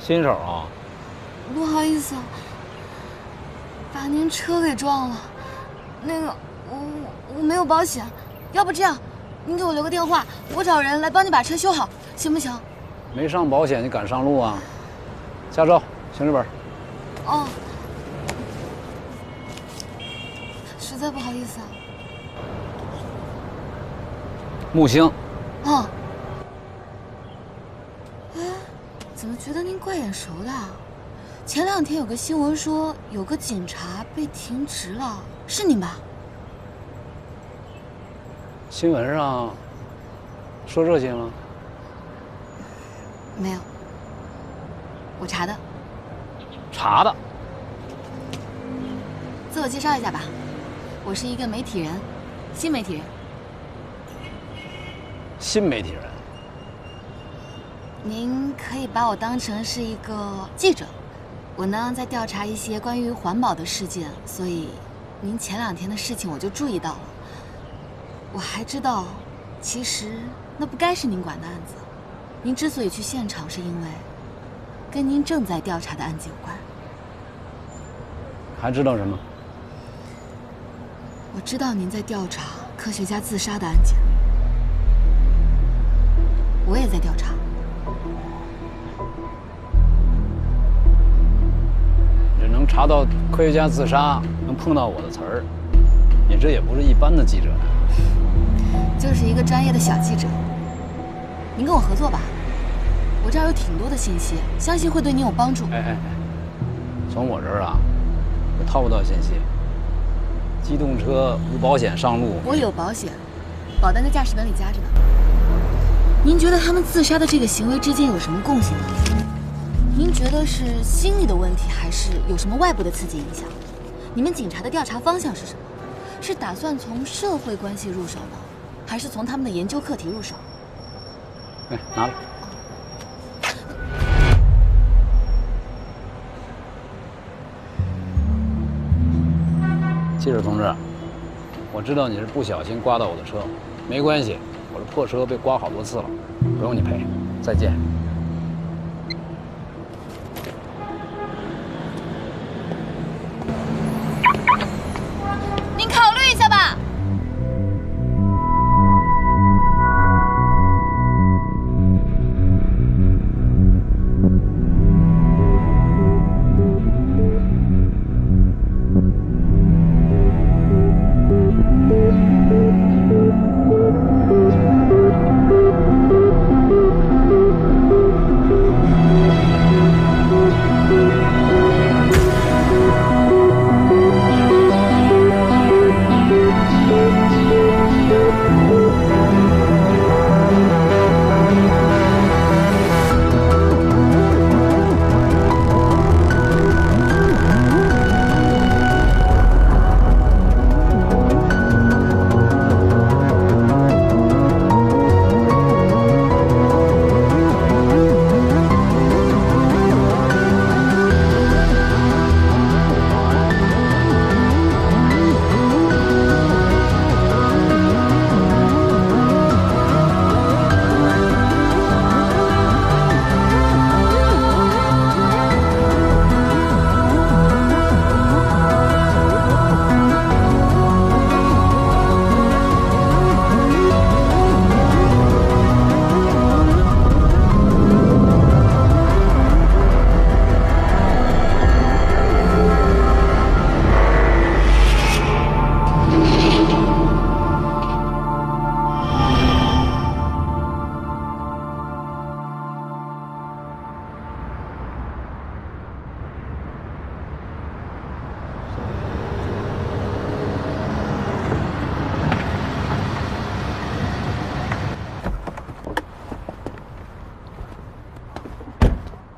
新手啊？不好意思，把您车给撞了。那个，我没有保险，要不这样，您给我留个电话，我找人来帮你把车修好，行不行？没上保险，你敢上路啊？驾照、行驶本。哦，实在不好意思啊。木星。哦。哎，怎么觉得您怪眼熟的？前2天有个新闻说有个警察被停职了，是您吧？新闻上说这些吗？没有，我查的。查的。自我介绍一下吧，我是一个媒体人，新媒体人。新媒体人。您可以把我当成是一个记者，我呢在调查一些关于环保的事件，所以您前2天的事情我就注意到了。我还知道，其实那不该是您管的案子。您之所以去现场，是因为跟您正在调查的案子有关。还知道什么？我知道您在调查科学家自杀的案件，我也在调查。这能查到科学家自杀，能碰到我的词儿，你这也不是一般的记者呀。就是一个专业的小记者。您跟我合作吧，我这儿有挺多的信息，相信会对您有帮助。哎，从我这儿啊，我套不到信息。机动车无保险上路，我有保险，保单在驾驶本里夹着呢。您觉得他们自杀的这个行为之间有什么共性呢？您觉得是心理的问题，还是有什么外部的刺激影响？你们警察的调查方向是什么？是打算从社会关系入手呢，还是从他们的研究课题入手？哎，拿来。记者同志，我知道你是不小心刮到我的车，没关系，我这破车被刮好多次了，不用你赔。再见。您考虑一下吧。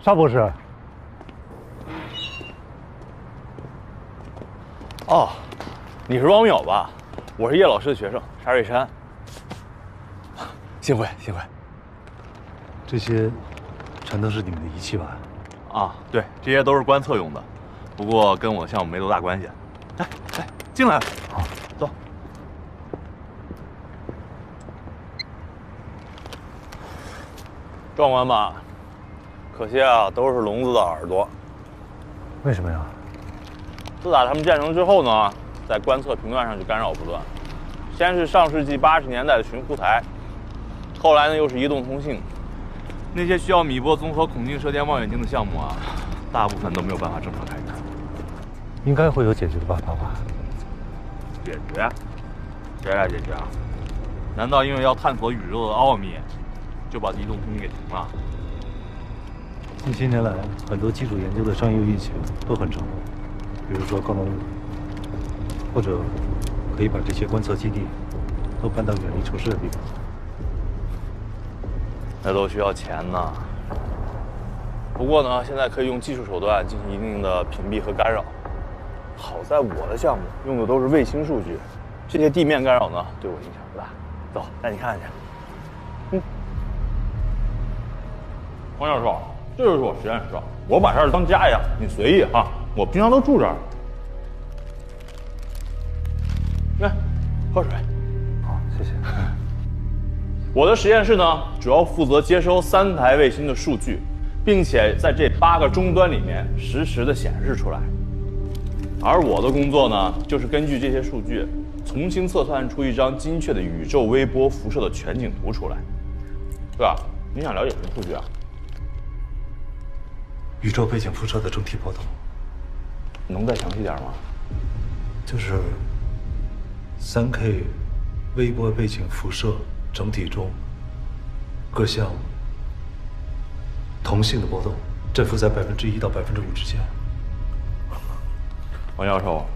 邵博士。哦，你是汪淼吧？我是叶老师的学生沙瑞山。幸会，幸会。这些全都是你们的仪器吧？啊，对，这些都是观测用的，不过跟我的项目没多大关系。来，进来。好，走。壮观吧？可惜啊，都是聋子的耳朵。为什么呀？自打他们建成之后呢，在观测频段上就干扰不断。先是上世纪80年代的寻湖台，后来呢又是移动通信，那些需要米波综合孔径射电望远镜的项目啊，大部分都没有办法正常开展。应该会有解决的办法吧？解决？谁来解决啊？难道因为要探索宇宙的奥秘，就把移动通信给停了？近些年来，很多基础研究的商业运行都很成功，比如说高能物，或者可以把这些观测基地都搬到远离城市的地方。那都需要钱呢。不过呢，现在可以用技术手段进行一定的屏蔽和干扰。好在我的项目用的都是卫星数据，这些地面干扰呢对我影响不大。走，带你看看去。王教授，这就是我实验室，我把这儿当家一样，你随意啊。我平常都住这儿。来，喝水。好，谢谢。我的实验室呢，主要负责接收3台卫星的数据，并且在这8个终端里面实时的显示出来。而我的工作呢，就是根据这些数据，重新测算出一张精确的宇宙微波辐射的全景图出来。对吧？你想了解什么数据啊？宇宙背景辐射的整体波动，能再详细点吗？就是3K 微波背景辐射整体中各项同性的波动，振幅在1%到5%之间。王教授，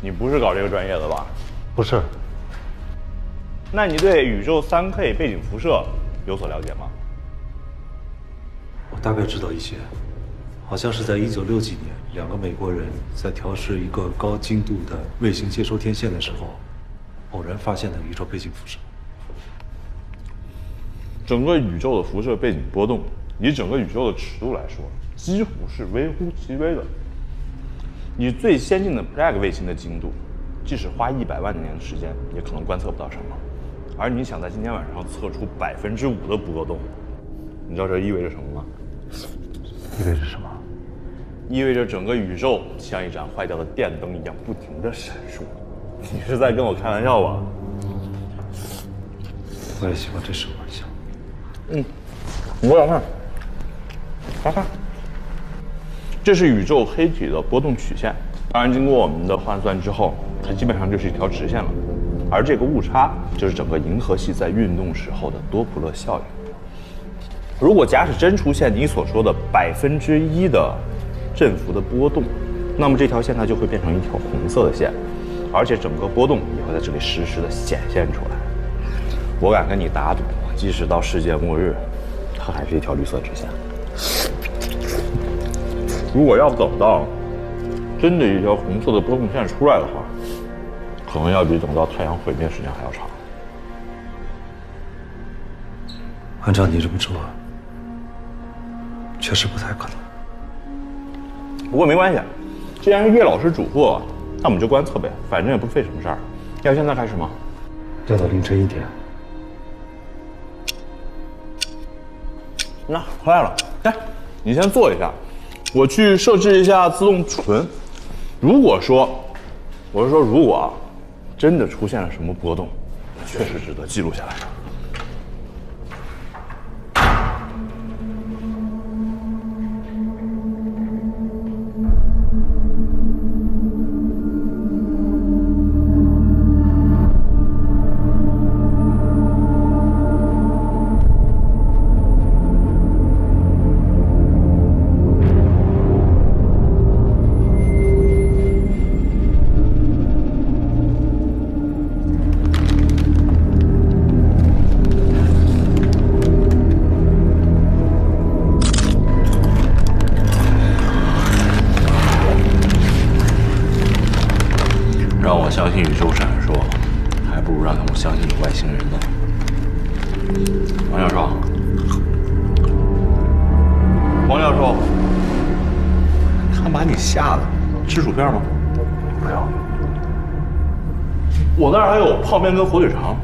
你不是搞这个专业的吧？不是。那你对宇宙3K 背景辐射有所了解吗？我大概知道一些，好像是在1960几年，2个美国人在调试一个高精度的卫星接收天线的时候，偶然发现的宇宙背景辐射。整个宇宙的辐射背景波动，以整个宇宙的尺度来说，几乎是微乎其微的。以最先进的 Planck 卫星的精度，即使花100万年的时间，也可能观测不到什么。而你想在今天晚上测出5%的波动，你知道这意味着什么吗？意味着什么？意味着整个宇宙像一盏坏掉的电灯一样不停地闪烁。你是在跟我开玩笑吧？我也希望这是玩笑。我想看，看看。这是宇宙黑体的波动曲线，当然经过我们的换算之后，它基本上就是一条直线了。而这个误差就是整个银河系在运动时候的多普勒效应。如果假使真出现你所说的1%的振幅的波动，那么这条线它就会变成一条红色的线，而且整个波动也会在这里实时的显现出来。我敢跟你打赌，即使到世界末日，它还是一条绿色直线。如果要等到真的一条红色的波动线出来的话，可能要比等到太阳毁灭时间还要长。按照你这么说，确实不太可能。不过没关系，既然是叶老师嘱咐，那我们就观测呗，反正也不费什么事儿。要现在开始吗？要到凌晨1点。那快了，来，你先坐一下，我去设置一下自动储存。如果说，我是说如果啊，真的出现了什么波动，确实值得记录下来。让我相信宇宙闪烁，还不如让他们相信有外星人呢。王教授，王教授，看把你吓的，吃薯片吗？不要。我那儿还有泡面跟火腿肠。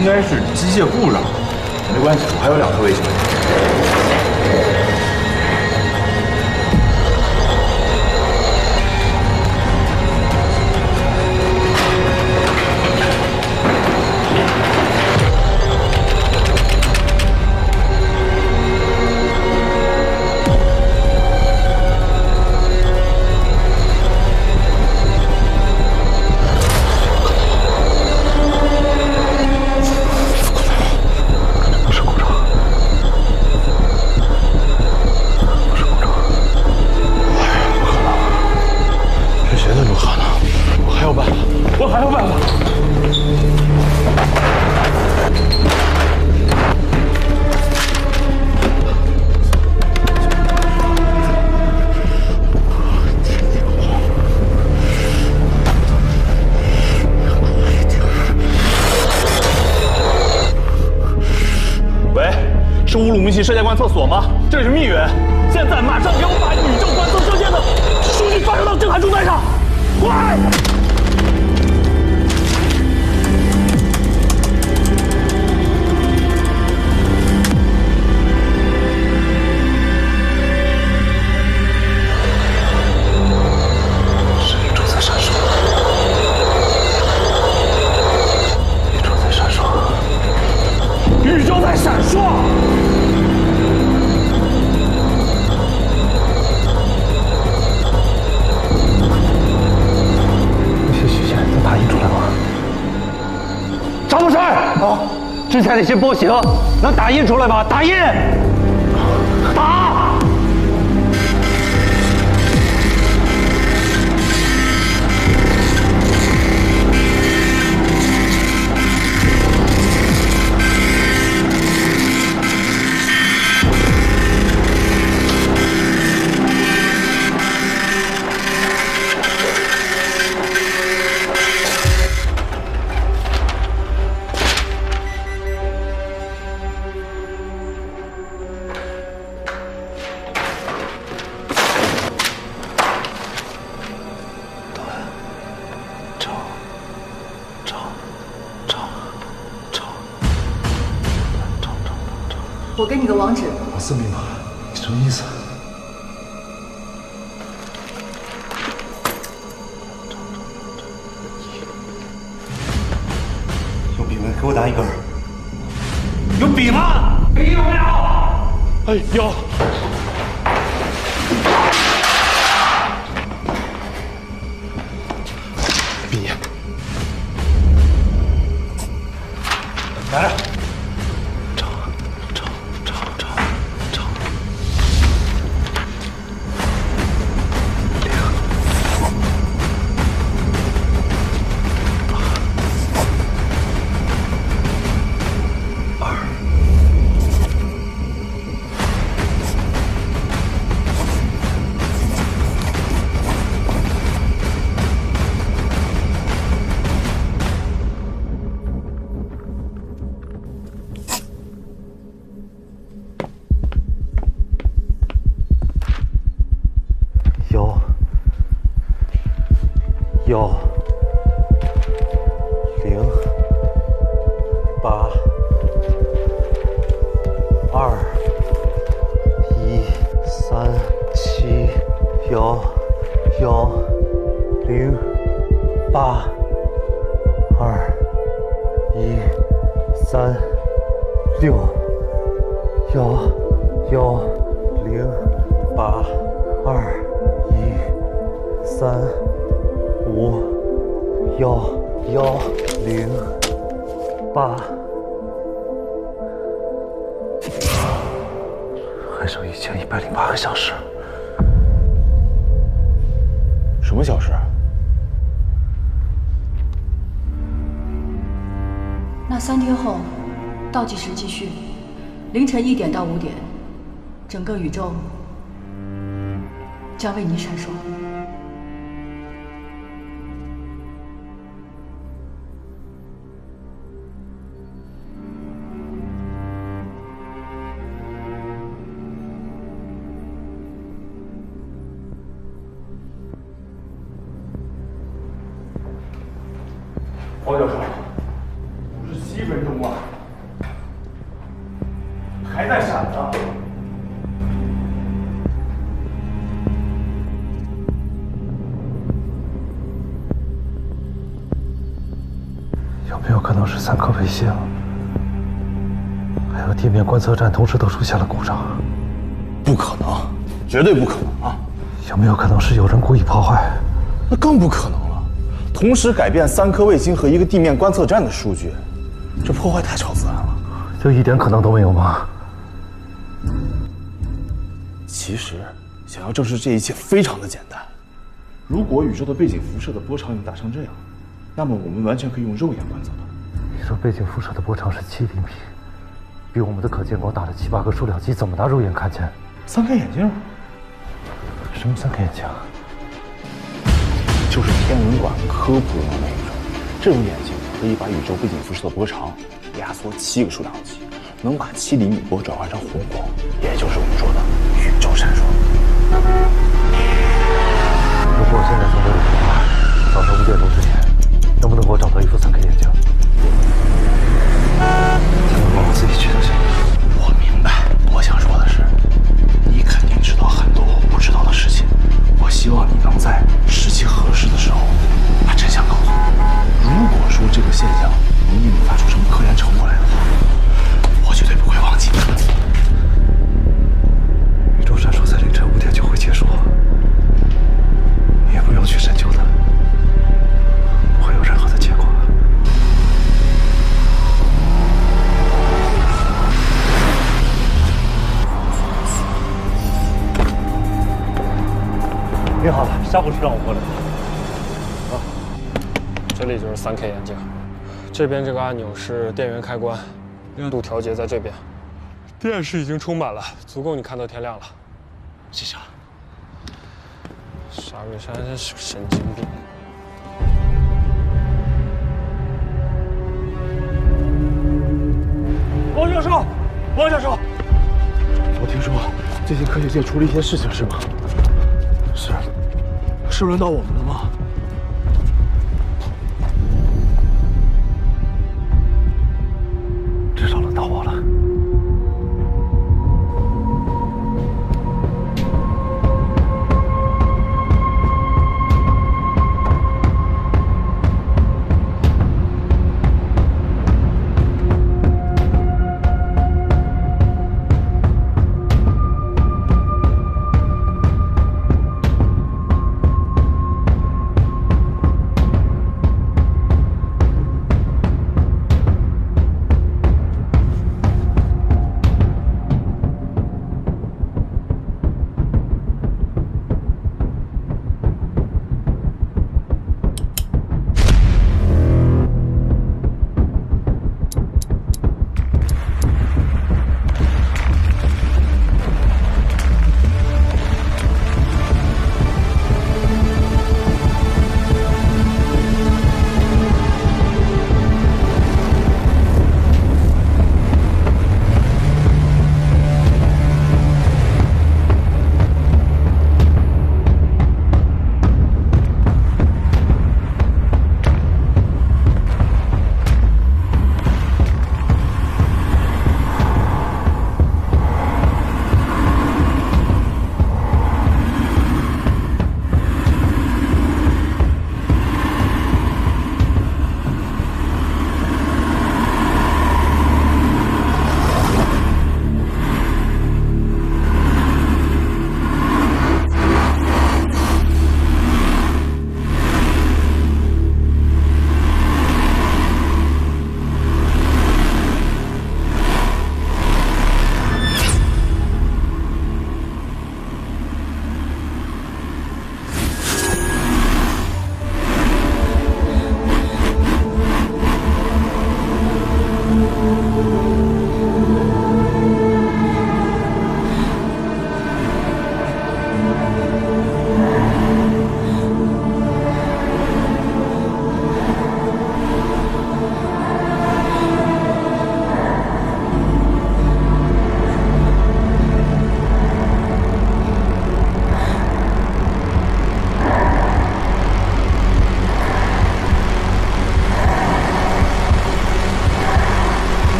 应该是机械故障，没关系，我还有2颗卫星。是乌鲁木齐射线观测所吗？这里是密云，现在马上给我把宇宙观测射线的数据发射到震撼中台上，快！是宇宙在闪烁，宇宙在闪烁，宇宙在闪烁。打印出来吗？张博士啊，之前那些波形能打印出来吗？打印，打！我给你个网址。我4密码，你什么意思？有笔没？给我打一根。有笔吗？笔有没有？哎，有。笔。来。还剩1108个小时。什么小时？那3天后，倒计时继续，凌晨1点到5点，整个宇宙将为你闪烁。黄教授，57分钟啊！有没有可能是3颗卫星，还有地面观测站同时都出现了故障？不可能，绝对不可能啊！有没有可能是有人故意破坏？那更不可能了。同时改变3颗卫星和1个地面观测站的数据，这破坏太超自然了。就一点可能都没有吗？其实，想要证实这一切非常的简单。如果宇宙的背景辐射的波长已经达成这样，那么我们完全可以用肉眼观测它。宇宙背景辐射的波长是7厘米，比我们的可见光大了7、8个数量级，怎么拿肉眼看见？3颗眼镜？什么3颗眼镜？就是天文馆科普用的那一种。这种眼镜可以把宇宙背景辐射的波长压缩7个数量级，能把7厘米波转换成红光，也就是我们说的宇宙闪烁。如果我现在从这里出发，早上5点钟之前，能不能给我找到一副3颗眼镜？才能帮我自己去就行。我明白，我想说的是，你肯定知道很多我不知道的事情。我希望你能在时机合适的时候把真相告诉我。如果说这个现象能引发出什么科研成果来的话，我绝对不会忘记的。宇宙闪烁在凌晨5点就会结束，你也不用去深究它，不会有任何的结果。你好，夏博士让我过来。这里就是3K 眼镜，这边这个按钮是电源开关，亮度调节在这边。电池已经充满了，足够你看到天亮了。谢谢了。沙瑞山真是个神经病。王教授，王教授，我听说最近科学界出了一些事情，是吗？是轮到我们了吗？至少轮到我了。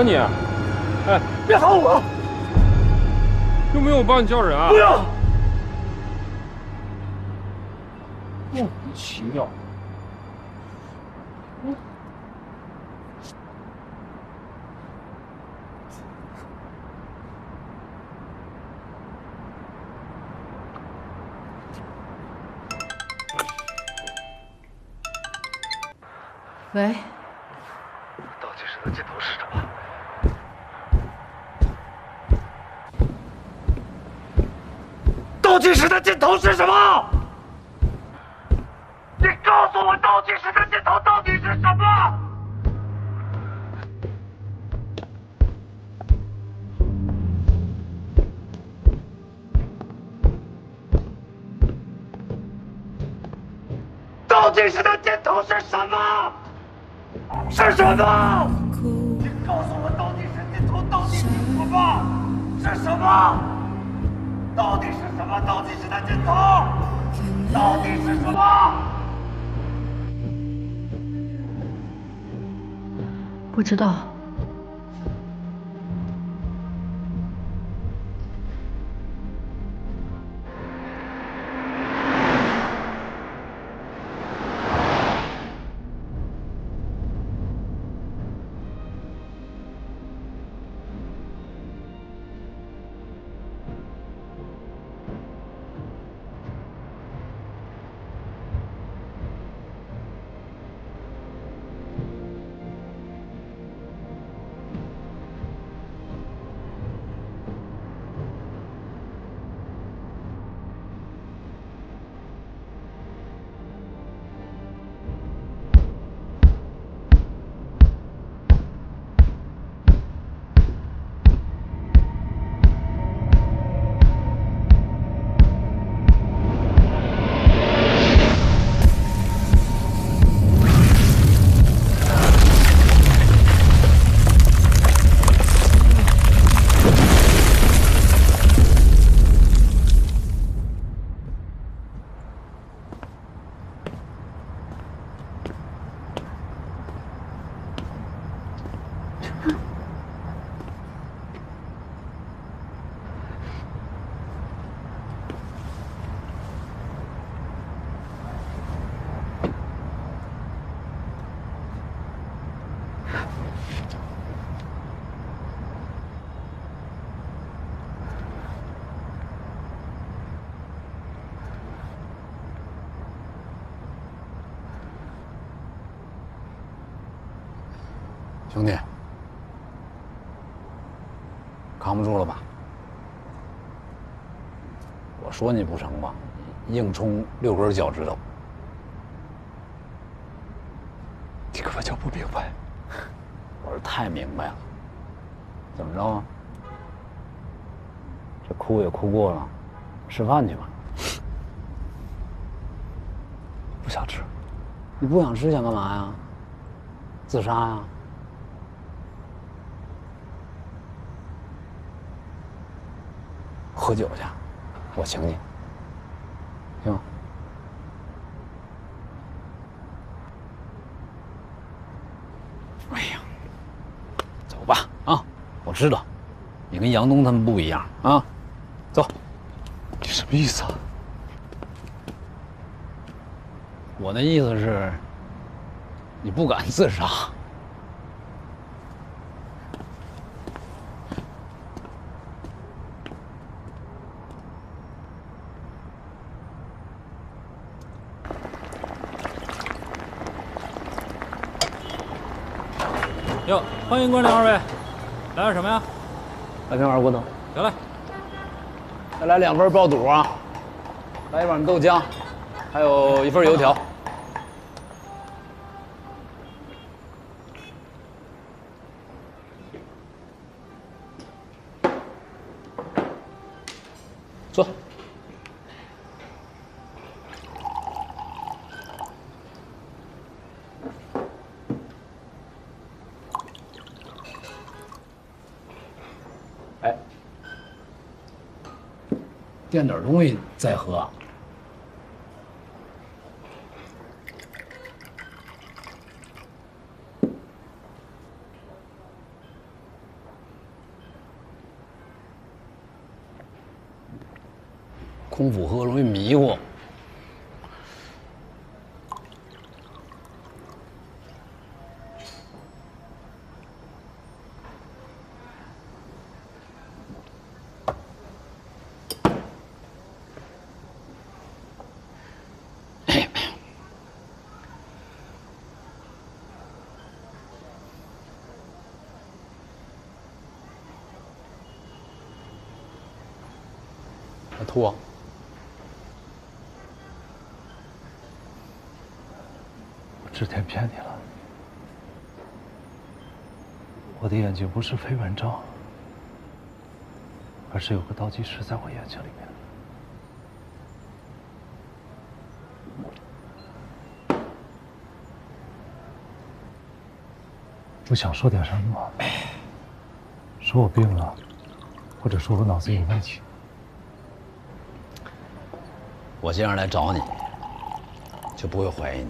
你？哎，别喊我！用不用我帮你叫人啊？不用。莫名其妙。喂，倒计时的尽头是什么？倒计时的尽头是什么？你告诉我，倒计时的尽头到底是什么？倒计时的尽头是什么？是什么？你告诉我，倒计时尽头到底是什么？是什么？到底是什么？倒计时的尽头到底是什么？不知道。兄弟，扛不住了吧？我说你不成吧，硬冲6根脚趾头。你根本就不明白。我是太明白了。怎么着？这哭也哭过了，吃饭去吧。不想吃。你不想吃想干嘛呀？自杀呀？喝酒去，我请你，行吗？哎呀，走吧啊！我知道，你跟杨东他们不一样啊，走。你什么意思啊？我的意思是，你不敢自杀。哟，欢迎光临二位，来点什么呀？来瓶二锅头。得嘞。再来2份爆肚啊，来1碗豆浆，还有1份油条。坐。哎，垫点东西再喝。空腹喝容易迷糊。吐啊！我之前骗你了，我的眼睛不是飞蚊症，而是有个倒计时在我眼睛里面。我想说点什么吗？说我病了，或者说我脑子有问题。我今儿来找你，就不会怀疑你。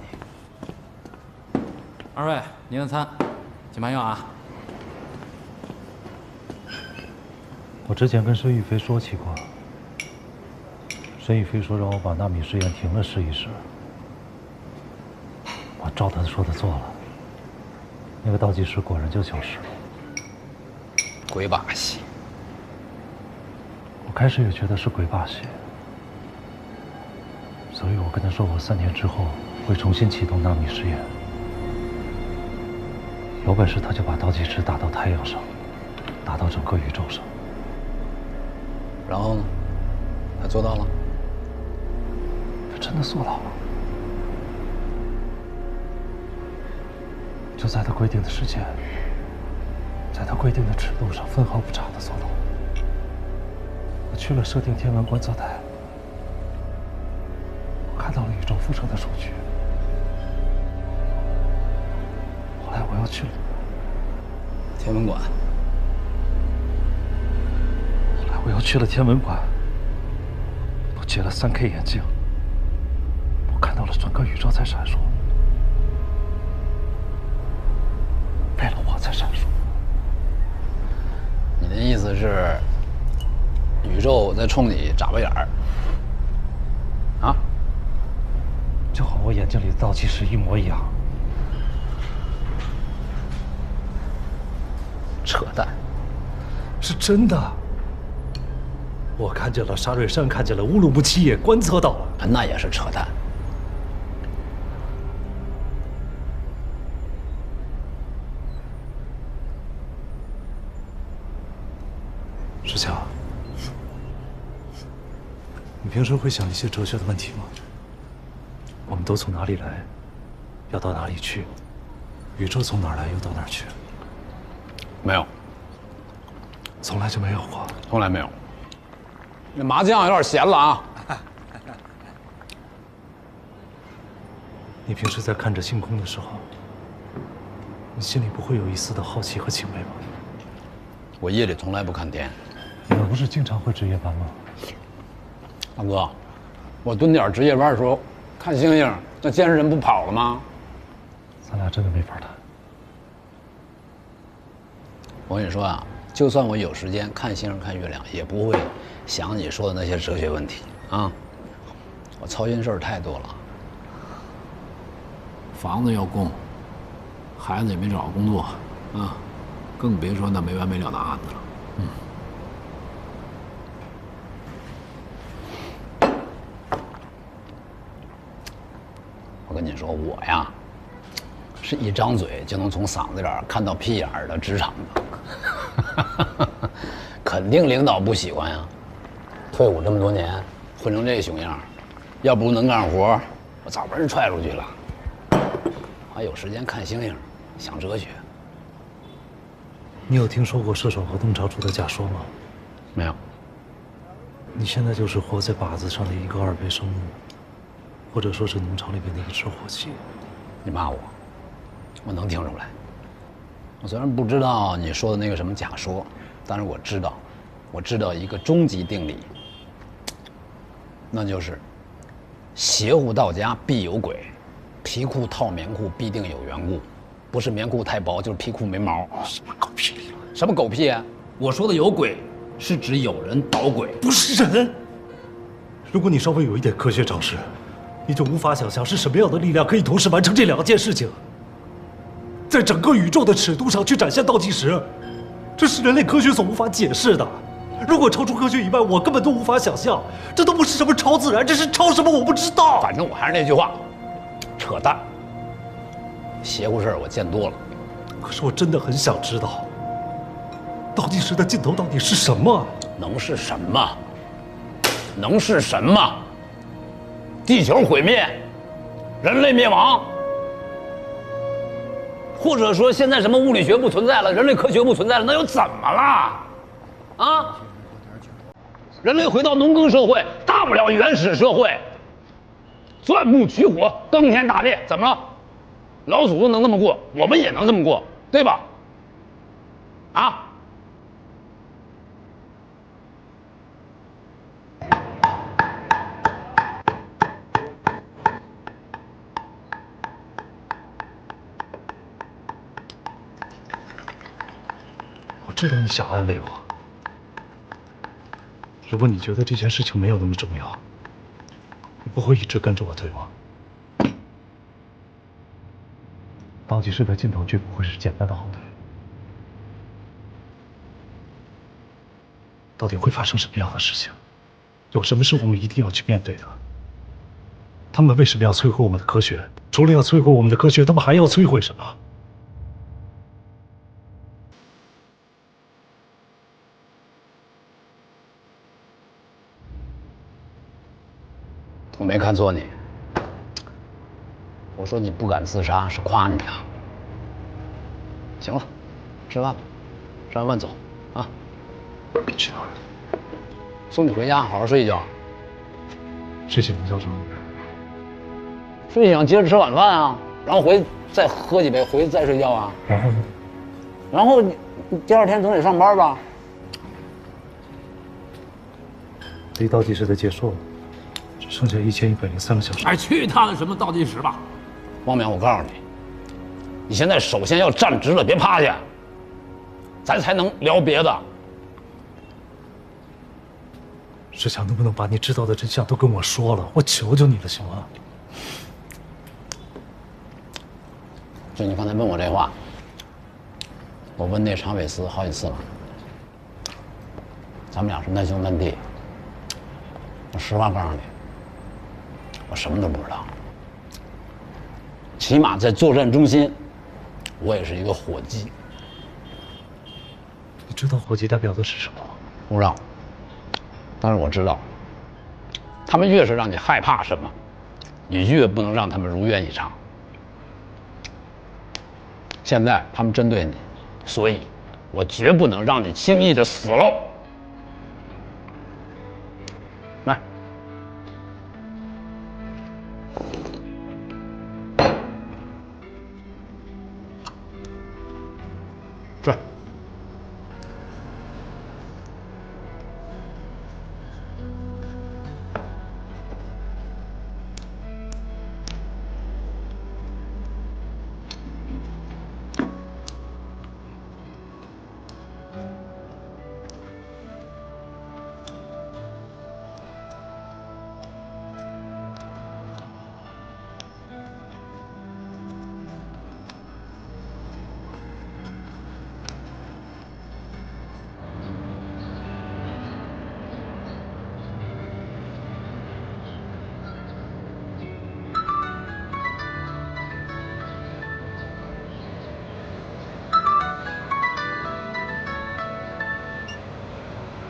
二位，您的餐，请慢用啊。我之前跟申玉飞说起过，申玉飞说让我把纳米试验停了试一试。我照他说的做了，那个倒计时果然就消失了。鬼把戏！我开始也觉得是鬼把戏。所以我跟他说，我3年之后会重新启动纳米实验。有本事他就把倒计时打到太阳上，打到整个宇宙上。然后呢？他做到了？他真的做到了。就在他规定的时间，在他规定的尺度上，分毫不差的做到了。我去了设定天文观测台。看到了宇宙辐射的数据，后来我又去了天文馆，后来我又去了天文馆，我接了3K 眼镜，我看到了整个宇宙在闪烁，为了我在闪烁。你的意思是，宇宙在冲你眨巴眼儿？啊？就和我眼睛里的倒计时一模一样。扯淡！是真的。我看见了沙瑞山，看见了乌鲁木齐，也观测到了。那也是扯淡。石强，你平时会想一些哲学的问题吗？我们都从哪里来，要到哪里去？宇宙从哪儿来，又到哪儿去？没有，从来就没有过。从来没有。那麻将有点咸了啊！你平时在看着星空的时候，你心里不会有一丝的好奇和敬畏吗？我夜里从来不看天。你们不是经常会值夜班吗？大哥，我蹲点值夜班的时候看星星，那监视人不跑了吗？咱俩真的没法谈。我跟你说啊，就算我有时间看星星看月亮，也不会想你说的那些哲学问题啊。我操心事儿太多了，房子要供，孩子也没找着工作啊，更别说那没完没了的案子了。我跟你说，我呀，是一张嘴就能从嗓子眼儿看到屁眼儿的职场的，肯定领导不喜欢呀。退伍这么多年，混成这熊样，要不能干活，我早被人踹出去了。还有时间看星星，想哲学。你有听说过射手和东朝出的假说吗？没有。你现在就是活在靶子上的一个2倍生物，或者说是农场里边的一个吃火鸡。你骂我，我能听出来。我虽然不知道你说的那个什么假说，但是我知道一个终极定理，那就是邪乎到家必有鬼，皮裤套棉裤必定有缘故，不是棉裤太薄，就是皮裤没毛。什么狗屁理论？什么狗屁啊！我说的有鬼，是指有人捣鬼，不是人。如果你稍微有一点科学常识，你就无法想象是什么样的力量可以同时完成这2件事情，在整个宇宙的尺度上去展现倒计时，这是人类科学所无法解释的。如果超出科学以外，我根本都无法想象。这都不是什么超自然，这是超什么我不知道。反正我还是那句话，扯淡。邪乎事儿我见多了。可是我真的很想知道，倒计时的尽头到底是什么？能是什么？能是什么？地球毁灭，人类灭亡，或者说现在什么物理学不存在了，人类科学不存在了，那又怎么了？啊？人类回到农耕社会，大不了原始社会，钻木取火，耕田打猎，怎么了？老祖宗能这么过，我们也能这么过，对吧？啊？我知道你想安慰我。如果你觉得这件事情没有那么重要，你不会一直跟着我，对吗？倒计时的尽头绝不会是简单的后退。到底会发生什么样的事情？有什么是我们一定要去面对的？他们为什么要摧毁我们的科学？除了要摧毁我们的科学，他们还要摧毁什么？我没看错你，我说你不敢自杀是夸你啊。行了，吃饭吧，吃完饭走啊。去哪儿？送你回家，好好睡一觉。睡醒了叫什么？睡醒接着吃晚饭啊，然后再喝几杯，回去再睡觉啊。然后呢？然后你第2天总得上班吧？离倒计时的结束了。剩下1103个小时。哎，去他的什么倒计时吧！汪淼，我告诉你，你现在首先要站直了，别趴下，咱才能聊别的。志强，能不能把你知道的真相都跟我说了？我求求你了，行吗？就你刚才问我这话，我问那常伟思好几次了，咱们俩是难兄难弟。我实话告诉你。我什么都不知道，起码在作战中心，我也是一个伙计。你知道伙计代表的是什么吗？不知道，但是我知道，他们越是让你害怕什么，你越不能让他们如愿以偿。现在他们针对你，所以我绝不能让你轻易的死了。来。转。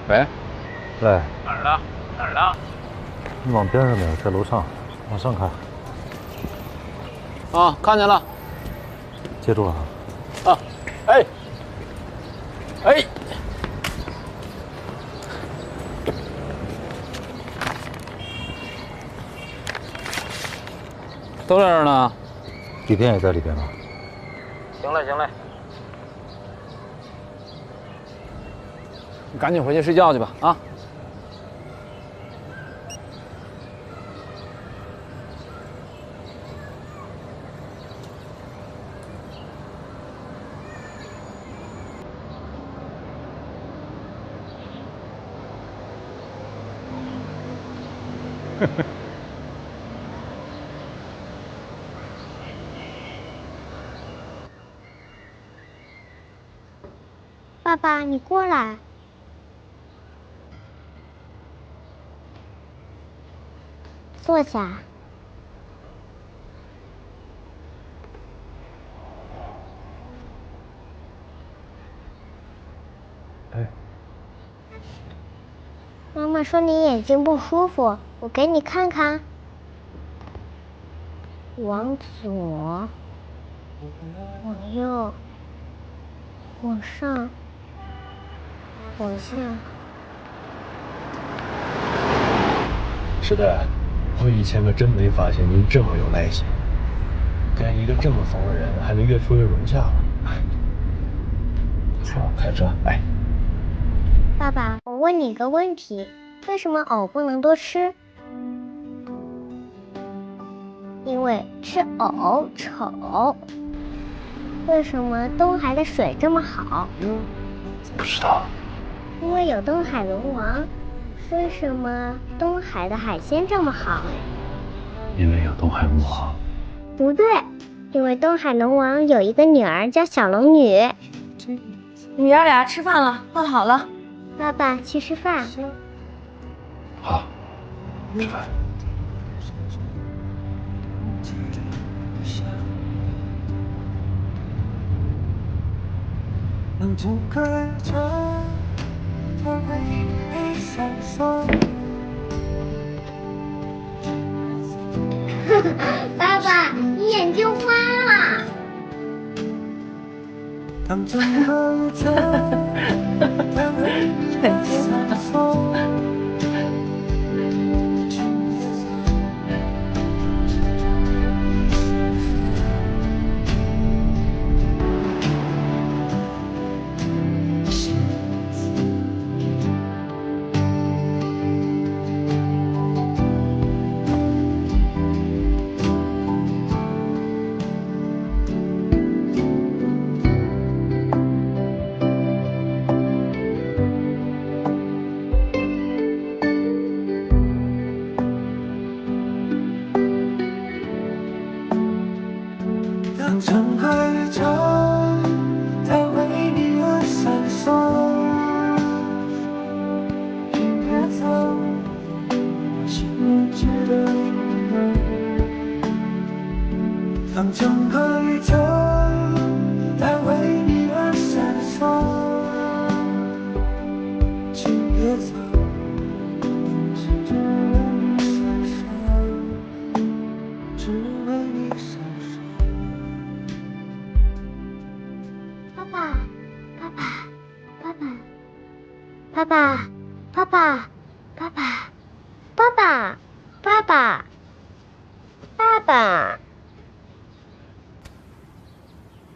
喂，喂，哪儿的？哪儿的？你往边上点，在楼上，往上看。啊，看见了。接住了啊！啊，哎，哎，都在这儿呢。底片也在里边吗？行嘞，行嘞。你赶紧回去睡觉去吧，啊！爸爸，你过来。坐下。哎，妈妈说你眼睛不舒服，我给你看看。往左，往右，往上，往下。是的，我以前可真没发现您这么有耐心，跟一个这么疯的人还能越说越融洽了。好，开车，来。爸爸，我问你个问题，为什么藕不能多吃？因为吃藕丑。为什么东海的水这么好？不知道。因为有东海龙王。为什么东海的海鲜这么好？因为有东海龙王。不对，因为东海龙王有一个女儿叫小龙女。你爷俩吃饭了，饭好了。爸爸，去吃饭。好，吃饭。爸爸，你眼睛花了。睁开的窗，它为你而闪烁。请别走，请我记得你。当睁开的窗，它为你而闪烁。请别走，只为你闪烁，只为你闪烁。爸爸，爸爸，爸爸，爸爸，爸爸，爸爸，爸爸，爸爸，爸爸，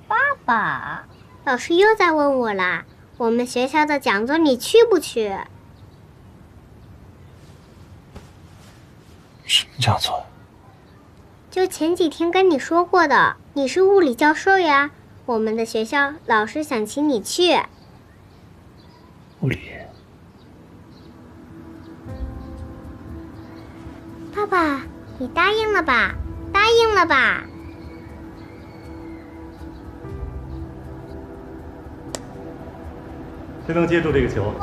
爸爸，老师又在问我啦，我们学校的讲座你去不去？什么讲座？就前几天跟你说过的，你是物理教授呀。我们的学校老师想请你去。物理。爸爸，你答应了吧？答应了吧？谁能接住这个球？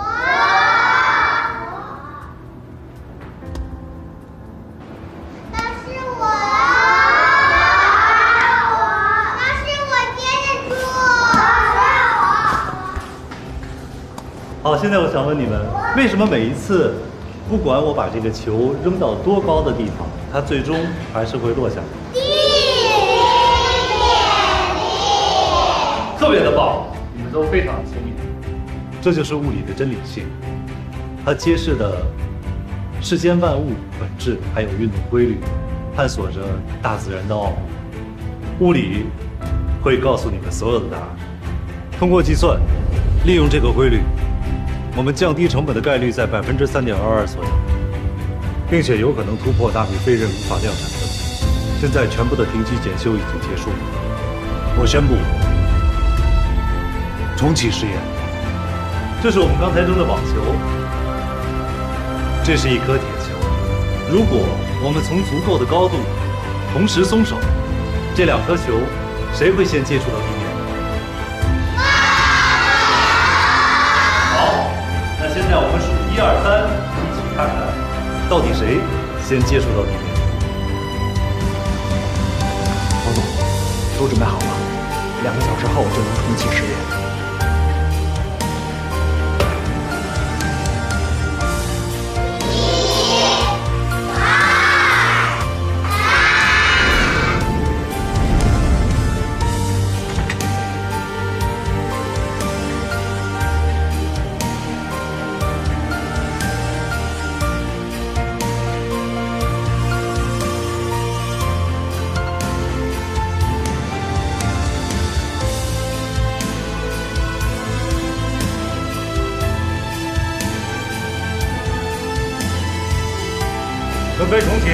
好，现在我想问你们，为什么每一次，不管我把这个球扔到多高的地方，它最终还是会落下来？特别的棒，你们都非常聪明。这就是物理的真理性，它揭示的世间万物本质还有运动规律，探索着大自然的奥秘。物理会告诉你们所有的答案。通过计算，利用这个规律，我们降低成本的概率在3.22%左右，并且有可能突破纳米飞人无法量产的。现在全部的停机检修已经结束，我宣布重启实验。这是我们刚才扔的网球，这是一颗铁球，如果我们从足够的高度同时松手，这2颗球谁会先接触到地面？好，那现在我们数1、2、3，一起看看到底谁先接触到地面。王总，都准备好了，2个小时后就能重启实验。 准备重启。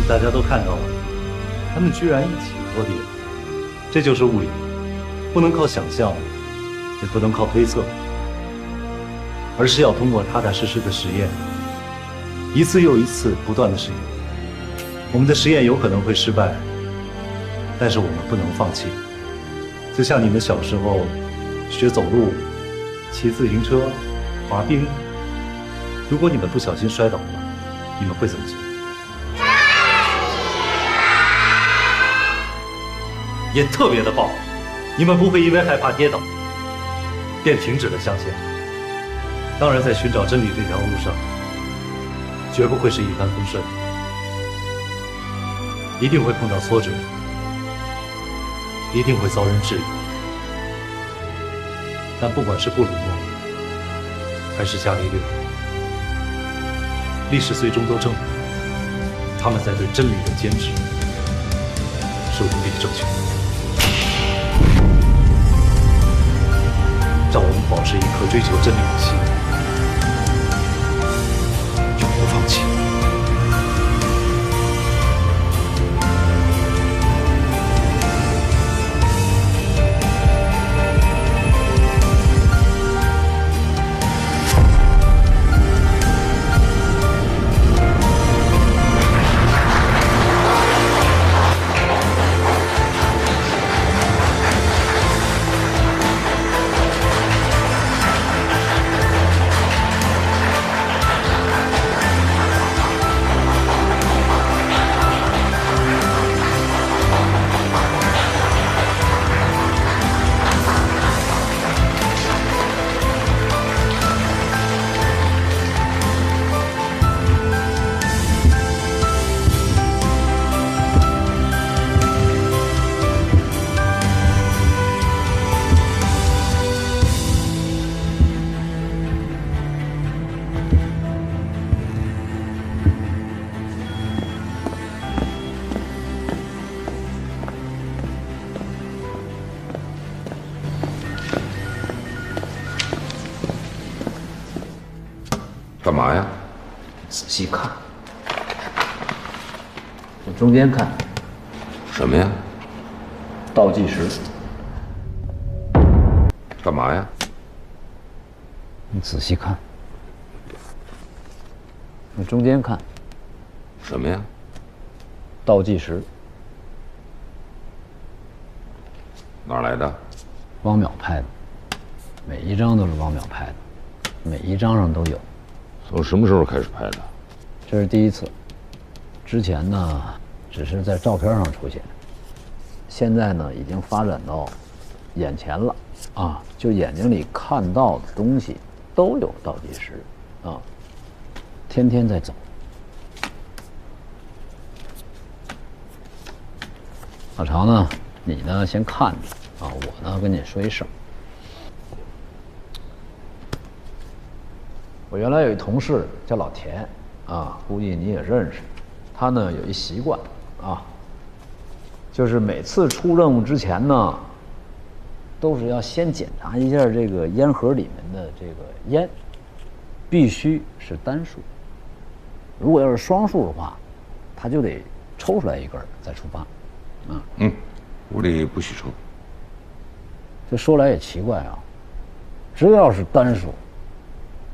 大家都看到了，他们居然一起落地了，这就是物理。 不能靠想象，也不能靠推测，而是要通过踏踏实实的实验，一次又一次不断的实验。我们的实验有可能会失败，但是我们不能放弃。就像你们小时候学走路、骑自行车、滑冰，如果你们不小心摔倒了，你们会怎么做？也特别的棒。 你们不会因为害怕跌倒，便停止了向前。当然，在寻找真理这条路上，绝不会是一帆风顺，一定会碰到挫折，一定会遭人质疑。但不管是布鲁诺，还是伽利略，历史最终都证明，他们在对真理的坚持是无比正确的。 让我们保持一颗追求真理的心，永不放弃。干嘛呀？仔细看，往中间看。什么呀？倒计时。干嘛呀？你仔细看，往中间看。什么呀？倒计时。哪儿来的？汪淼拍的，每一张都是汪淼拍的，每一张上都有。 从什么时候开始拍的？这是第一次，之前呢只是在照片上出现，现在呢已经发展到眼前了啊！就眼睛里看到的东西都有倒计时啊，天天在走。老常呢，你呢先看着啊，我呢跟你说一声。 我原来有一同事叫老田，啊，估计你也认识。他呢有一习惯，啊，就是每次出任务之前呢，都是要先检查一下这个烟盒里面的这个烟，必须是单数。如果要是双数的话，他就得抽出来一根再出发。屋里不许抽。这说来也奇怪啊，只要是单数，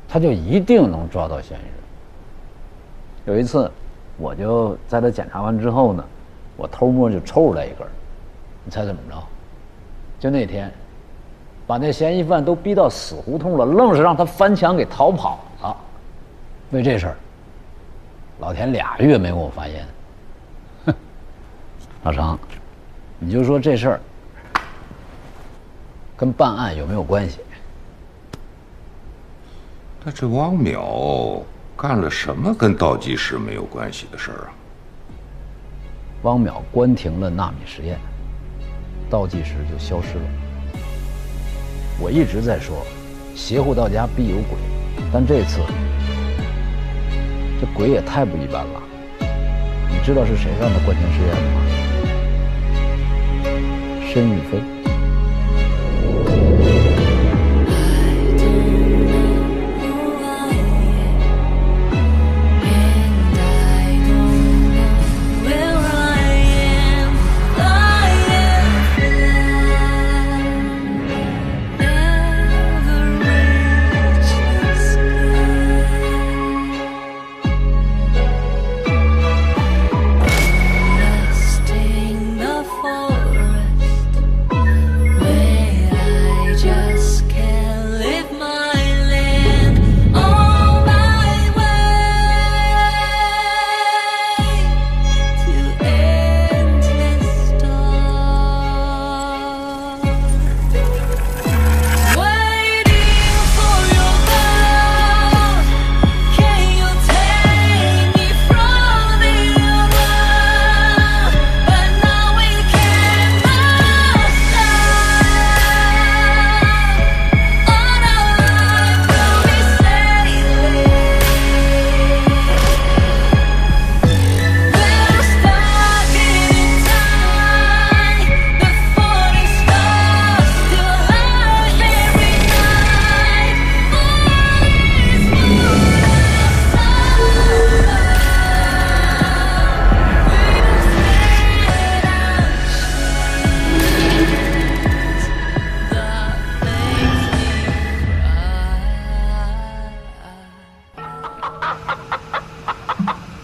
他就一定能抓到嫌疑人。有一次，我就在他检查完之后呢，我偷摸就抽出来一根，你猜怎么着？就那天，把那嫌疑犯都逼到死胡同了，愣是让他翻墙给逃跑了。为这事儿，老田2月没给我发烟。哼，老常，你就说这事儿跟办案有没有关系？那这汪淼干了什么跟倒计时没有关系的事儿啊？汪淼关停了纳米实验，倒计时就消失了。我一直在说，邪乎到家必有鬼，但这次这鬼也太不一般了。你知道是谁让他关停实验的吗？申玉飞。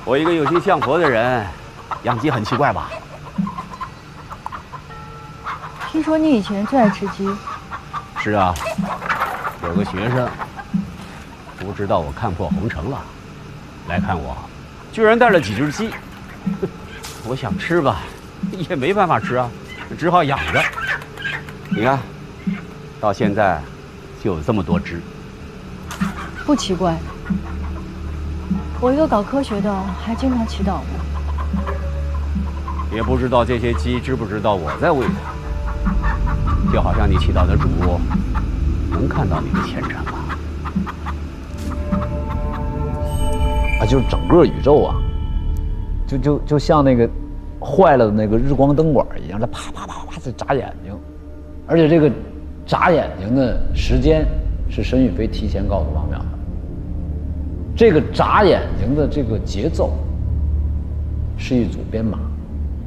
我一个有心向佛的人，养鸡很奇怪吧？听说你以前最爱吃鸡。是啊，有个学生不知道我看破红尘了，来看我，居然带了几只鸡。我想吃吧，也没办法吃啊，只好养着。你看，到现在就有这么多只。不奇怪。我一个搞科学的，还经常祈祷呢。也不知道这些鸡知不知道我在喂它，就好像你祈祷的主能看到你的虔诚啊！就是整个宇宙啊，就像那个坏了的那个日光灯管一样，它啪啪啪啪在眨眼睛，而且这个眨眼睛的时间是申玉飞提前告诉汪淼的。这个眨眼睛的这个节奏是一组编码，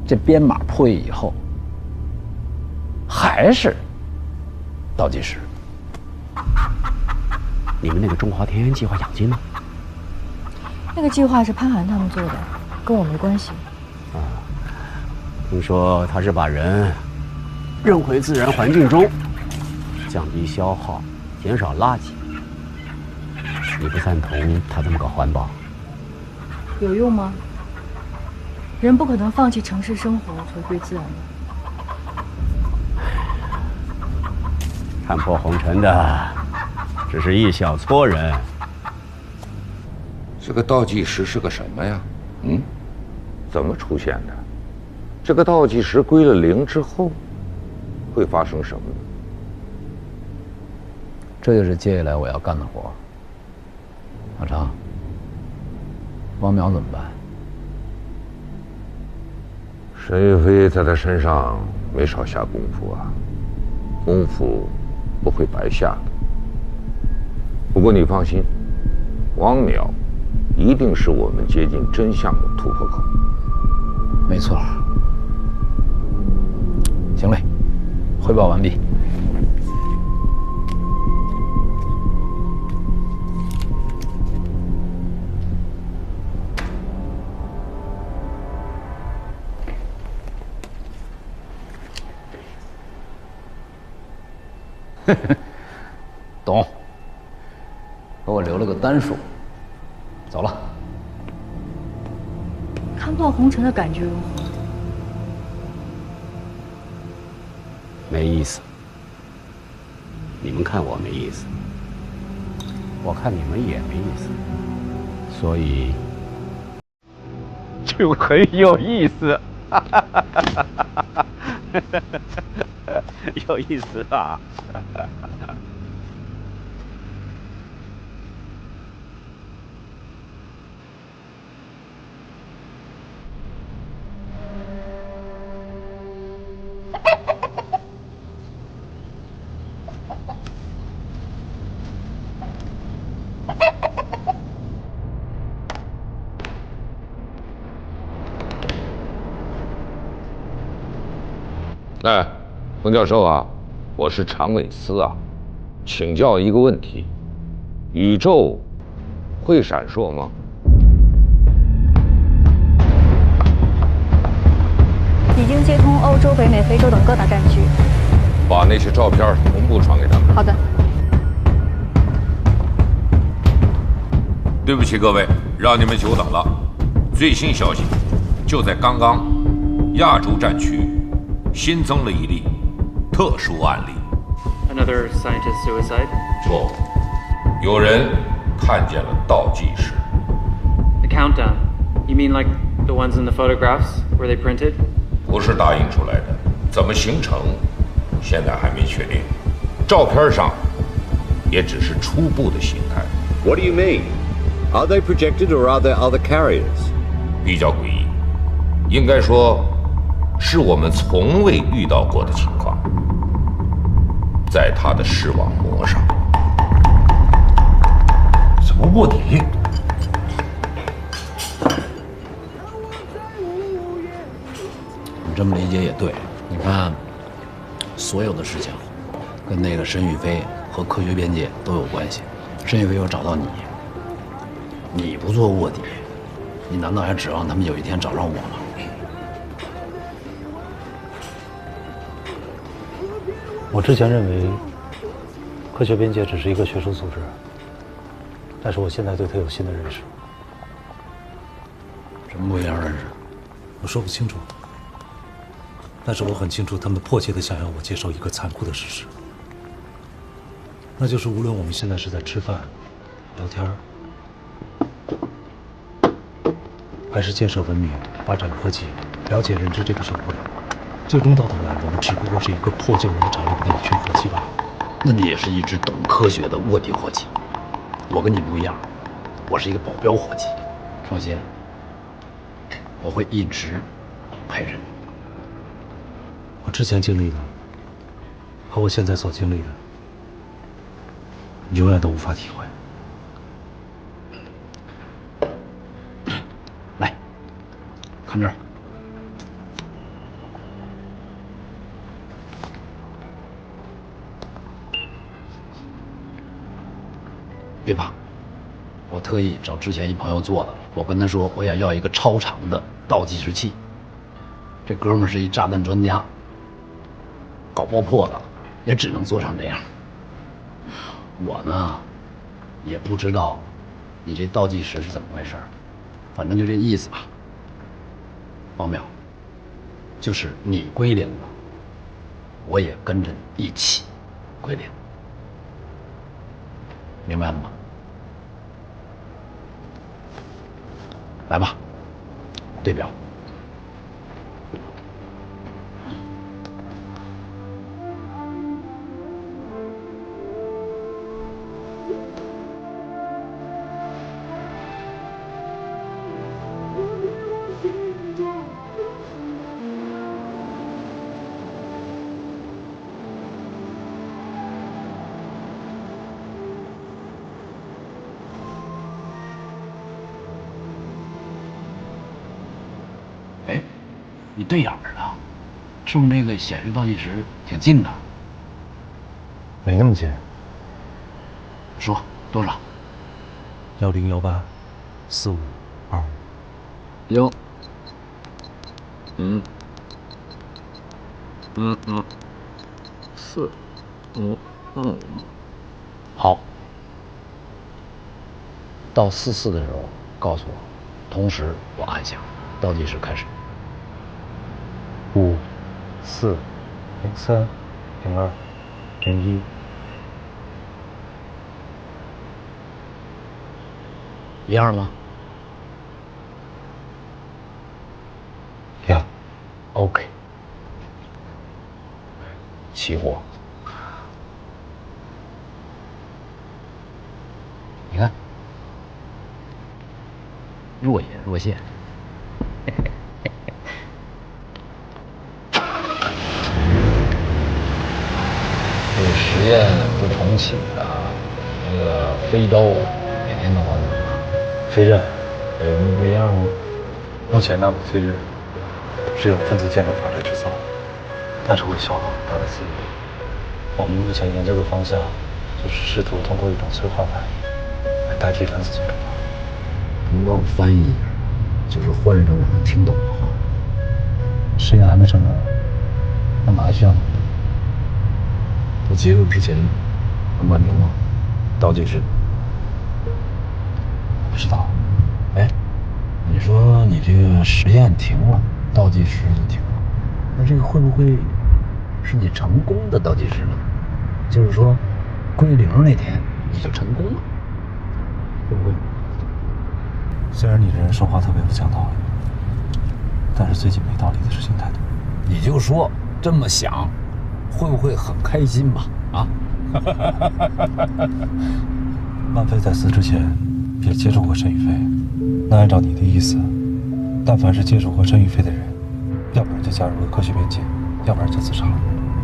这编码破译以后还是倒计时。你们那个中华田园计划养鸡吗？那个计划是潘寒他们做的，跟我没关系。啊，听说他是把人扔回自然环境中，降低消耗，减少垃圾。你不赞同他这么搞环保？有用吗？人不可能放弃城市生活，回归自然的。看破红尘的只是一小撮人。这个倒计时是个什么呀？怎么出现的？这个倒计时归了零之后，会发生什么呢？这就是接下来我要干的活。老常，汪淼怎么办？申玉飞在他身上没少下功夫啊。功夫不会白下的。不过你放心，王淼一定是我们接近真相的突破口。没错。行嘞，汇报完毕。懂。给我留了个单数。走了。看破红尘的感觉如何？没意思。你们看我没意思，我看你们也没意思，所以就很有意思。有意思啊！哎，冯教授啊，我是常伟思啊，请教一个问题：宇宙会闪烁吗？已经接通欧洲、北美、非洲等各大战区。把那些照片同步传给他们。好的。对不起各位，让你们久等了。最新消息，就在刚刚，亚洲战区新增了一例特殊案例。Another scientist suicide? 不，有人看见了倒计时。The countdown? You mean like the ones in the photographs? Were they printed? 不是打印出来的，怎么形成，现在还没确定。照片上也只是初步的形态。What do you mean? Are they projected or are there other carriers? 比较诡异，应该说是我们从未遇到过的情况。在他的视网膜上，什么卧底？你这么理解也对。你看，所有的事情跟那个申玉飞和科学边界都有关系。申玉飞又找到你，你不做卧底，你难道还指望他们有一天找上我吗？我之前认为科学边界只是一个学术组织，但是我现在对它有新的认识。什么不一样认识？我说不清楚，但是我很清楚，他们迫切地想要我接受一个残酷的事实，那就是无论我们现在是在吃饭、聊天，还是建设文明、发展科技、了解认知这个社会，最终到头来，我们只不过是一个破旧无常的伪军伙计罢了。那你也是一支懂科学的卧底伙计，我跟你不一样，我是一个保镖伙计。放心，我会一直陪着你。我之前经历的和我现在所经历的，你永远都无法体会。来，看这儿。别怕，我特意找之前一朋友做的。我跟他说，我想要一个超长的倒计时器。这哥们儿是一炸弹专家，搞爆破的也只能做成这样。我呢，也不知道你这倒计时是怎么回事，反正就这意思吧。王淼，就是你归零了，我也跟着你一起归零。明白了吗？来吧，对表。你对眼儿了，冲那个显示倒计时挺近的。没那么近。说多少？10184525。行。455。好。到44的时候告诉我，同时我按响，倒计时开始。5、4、03、02、01。一样吗？一样。OK。起火。你看，若隐若现。这个实验不重启啊，那个飞刀哪天能完成啊？飞刃有不一样吗？目前那部飞刃是用分子建筑法来制造，但是会消耗很大的资源。我们目前研究的方向就是试图通过一种催化反应来代替分子建筑法。能帮我翻译一下，就是换成我能听懂的话。实验还没成功，那马上需要你。到结束之前能完成吗？倒计时。不知道。哎，你说你这个实验停了，倒计时就停了，那这个会不会是你成功的倒计时呢？就是说，归零那天你就成功了，会不会？虽然你这人说话特别不讲道理，但是最近没道理的事情太多。你就说这么想，会不会很开心吧？啊？曼飞在死之前也接触过陈宇飞，那按照你的意思，但凡是接触过陈宇飞的人，要不然就加入了科学边界，要不然就自杀了。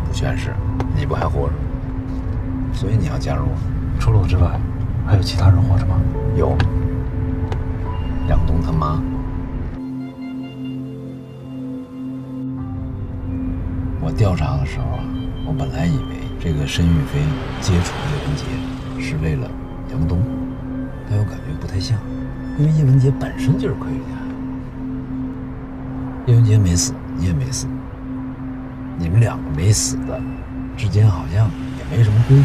不全是，你不还活着？所以你要加入。除了我之外，还有其他人活着吗？有。梁东他妈。我调查的时候啊，我本来以为这个申玉飞接触叶文洁是为了梁东，但我感觉不太像，因为叶文洁本身就是科学家。叶文洁没死，你也没死，你们两个没死的之间好像也没什么规律。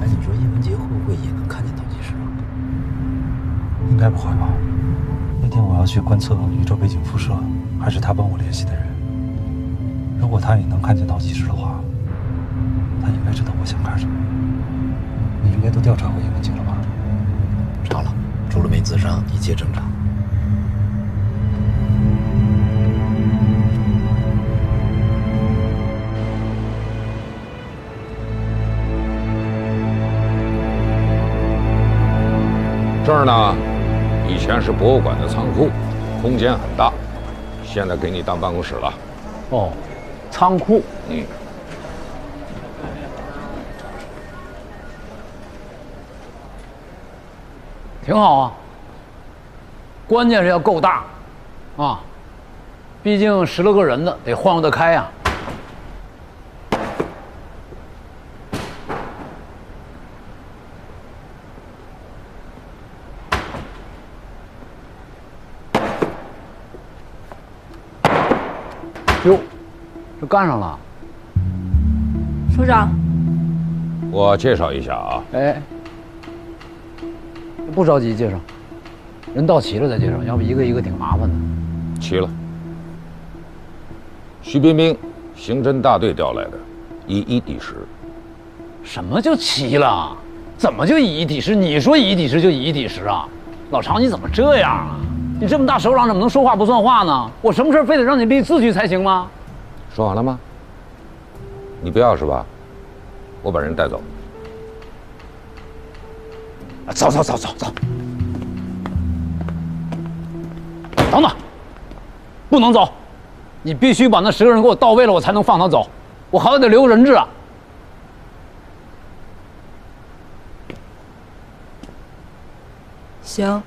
哎，你说叶文洁会不会也能看见倒计时啊？应该不会吧？那天我要去观测宇宙背景辐射，还是他帮我联系的人。如果他也能看见倒计时的话，他应该知道我想干什么。你应该都调查过叶文洁了吧？查了，除了没自杀，一切正常。这儿呢，以前是博物馆的仓库，空间很大，现在给你当办公室了。哦，仓库。挺好啊。关键是要够大，啊，毕竟10来个人的，得晃悠得开呀。哟，这干上了。首长，我介绍一下啊。哎，不着急介绍，人到齐了再介绍，要不一个一个挺麻烦的。齐了。徐彬彬，刑侦大队调来的，以一抵10。什么就齐了？怎么就以一抵10？你说以一抵10就以一抵10啊？老常，你怎么这样啊？你这么大首长怎么能说话不算话呢？我什么事非得让你立字据才行吗？说完了吗？你不要是吧？我把人带走。走。等等，不能走，你必须把那10个人给我到位了，我才能放他走，我好歹得留个人质啊。行。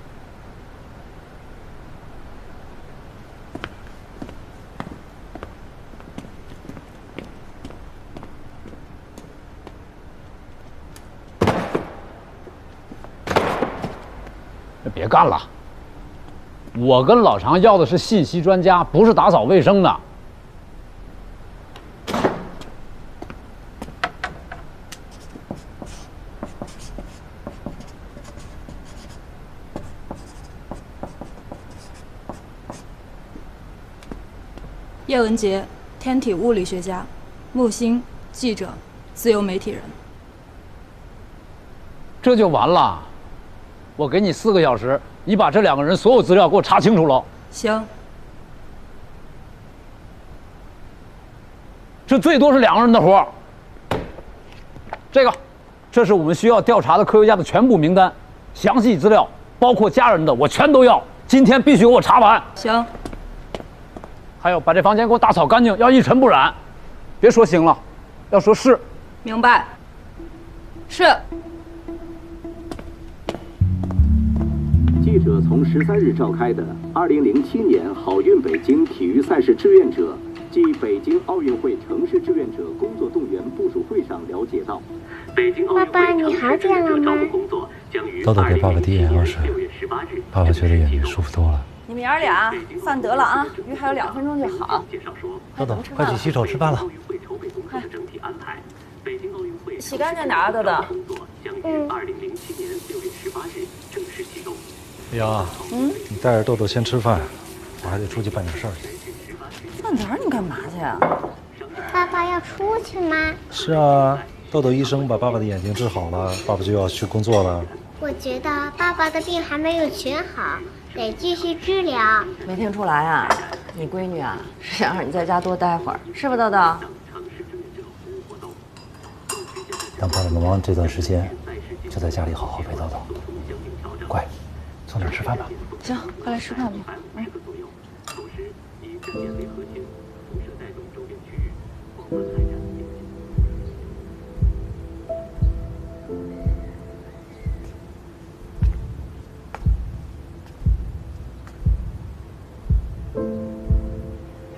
别干了。我跟老常要的是信息专家，不是打扫卫生的。叶文洁，天体物理学家，木星，记者，自由媒体人。这就完了？我给你4个小时，你把这2个人所有资料给我查清楚了。行。这最多是2个人的活儿。这是我们需要调查的科学家的全部名单，详细资料，包括家人的，我全都要。今天必须给我查完。行。还有，把这房间给我打扫干净，要一尘不染。别说行了，要说是。明白。是。记者从13日召开的2007年好运北京体育赛事志愿者暨北京奥运会城市志愿者工作动员部署会上了解到，北京奥运会城市志愿者招募工作将于豆豆给爸爸滴眼药水，爸爸觉得眼睛舒服多了。你们爷儿俩饭得了啊，鱼还有2分钟就好。豆豆，快去洗手吃饭了。洗干净点啊，豆豆。李阳啊，你带着豆豆先吃饭，我还得出去办点事儿去。饭点你干嘛去啊？爸爸要出去吗？是啊，豆豆医生把爸爸的眼睛治好了，爸爸就要去工作了。我觉得爸爸的病还没有全好，得继续治疗。没听出来啊，你闺女啊是想让你在家多待会儿，是吧，豆豆？等爸爸忙完这段时间，就在家里好好陪豆豆。乖，送点吃饭吧。行，快来吃饭吧。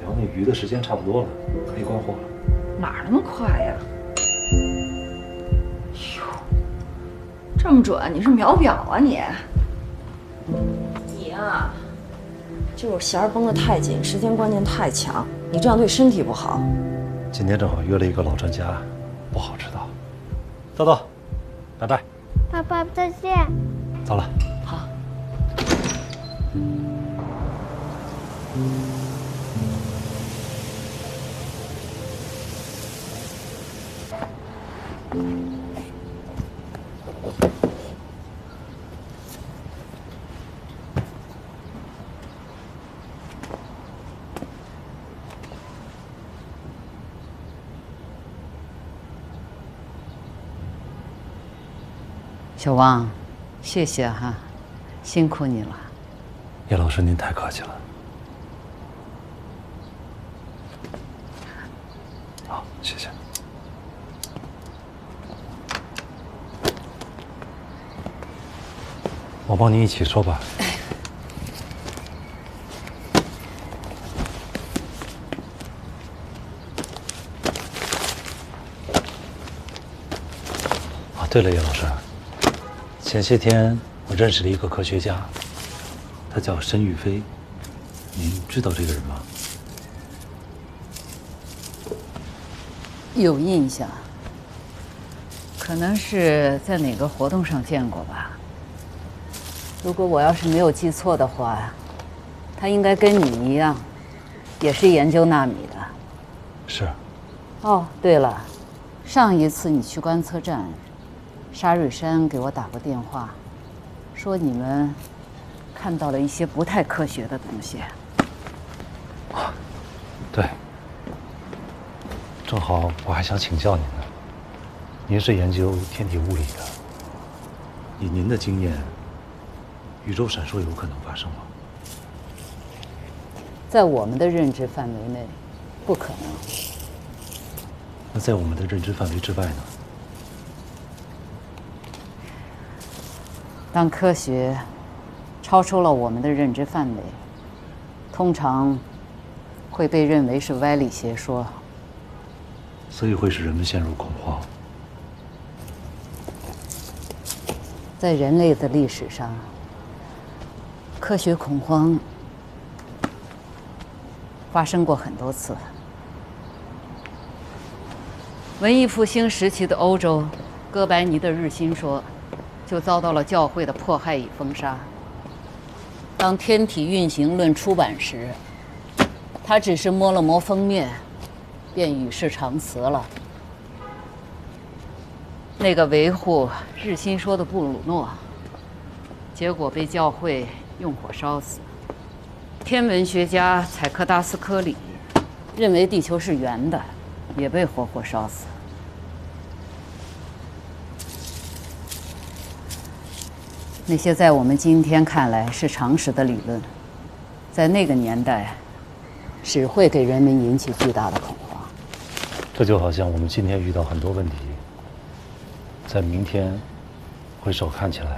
聊那鱼的时间差不多了，可以关火了。哪儿那么快呀？哟，这么准？你是秒表啊你？你啊，就是弦儿绷得太紧，时间观念太强，你这样对身体不好。今天正好约了一个老专家，不好迟到。豆豆，拜拜。爸爸再见。走了。好。小汪，谢谢哈，辛苦你了。叶老师，您太客气了。好，谢谢。我帮您一起收吧。啊，对了，叶老师。前些天我认识了一个科学家，他叫申玉飞，您知道这个人吗？有印象，可能是在哪个活动上见过吧。如果我要是没有记错的话，他应该跟你一样，也是研究纳米的。是。哦，对了，上一次你去观测站。沙瑞山给我打过电话，说你们看到了一些不太科学的东西。对，正好我还想请教您呢。您是研究天体物理的，以您的经验，宇宙闪烁有可能发生吗？在我们的认知范围内，不可能。那在我们的认知范围之外呢？当科学超出了我们的认知范围，通常会被认为是歪理邪说，所以会使人们陷入恐慌。在人类的历史上，科学恐慌发生过很多次。文艺复兴时期的欧洲，哥白尼的日心说就遭到了教会的迫害与封杀。当《天体运行论》出版时，他只是摸了摸封面，便与世长辞了。那个维护日心说的布鲁诺，结果被教会用火烧死。天文学家采克达斯科里认为地球是圆的，也被活活烧死。那些在我们今天看来是常识的理论，在那个年代，只会给人们引起巨大的恐慌。这就好像我们今天遇到很多问题，在明天回首看起来，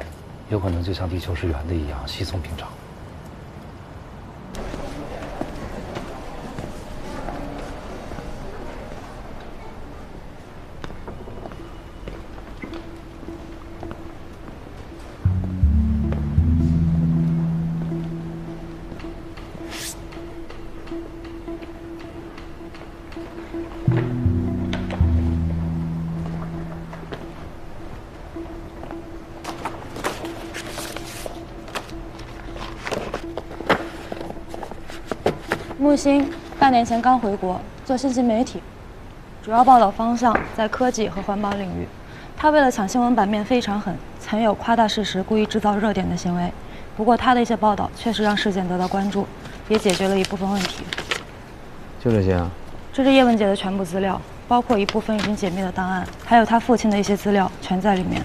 有可能就像地球是圆的一样稀松平常。木星半年前刚回国做信息媒体，主要报道方向在科技和环保领域。他为了抢新闻版面非常狠，曾有夸大事实、故意制造热点的行为。不过他的一些报道确实让事件得到关注，也解决了一部分问题。就这些啊？这是叶文洁的全部资料，包括一部分已经解密的档案，还有他父亲的一些资料，全在里面。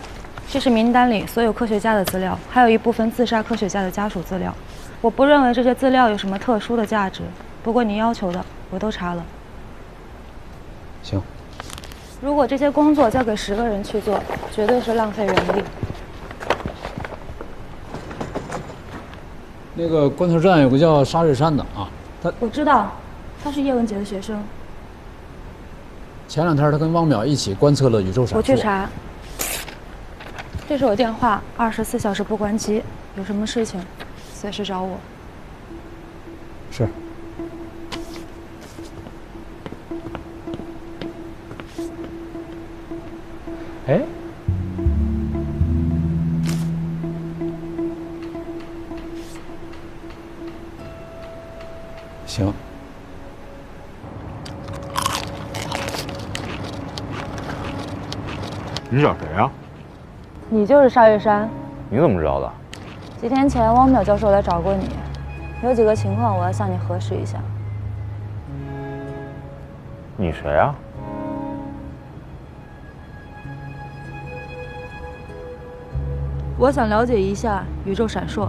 这是名单里所有科学家的资料，还有一部分自杀科学家的家属资料。我不认为这些资料有什么特殊的价值，不过你要求的我都查了。行。如果这些工作交给10个人去做，绝对是浪费人力。那个观测站有个叫沙瑞山的啊，我知道，他是叶文洁的学生。前2天他跟汪淼一起观测了宇宙闪烁。我去查。这是我电话，24小时不关机，有什么事情随时找我。是。哎，行。你找谁呀？你就是沙月山。你怎么知道的？几天前汪淼教授来找过你，有几个情况我要向你核实一下。你谁啊？我想了解一下宇宙闪烁。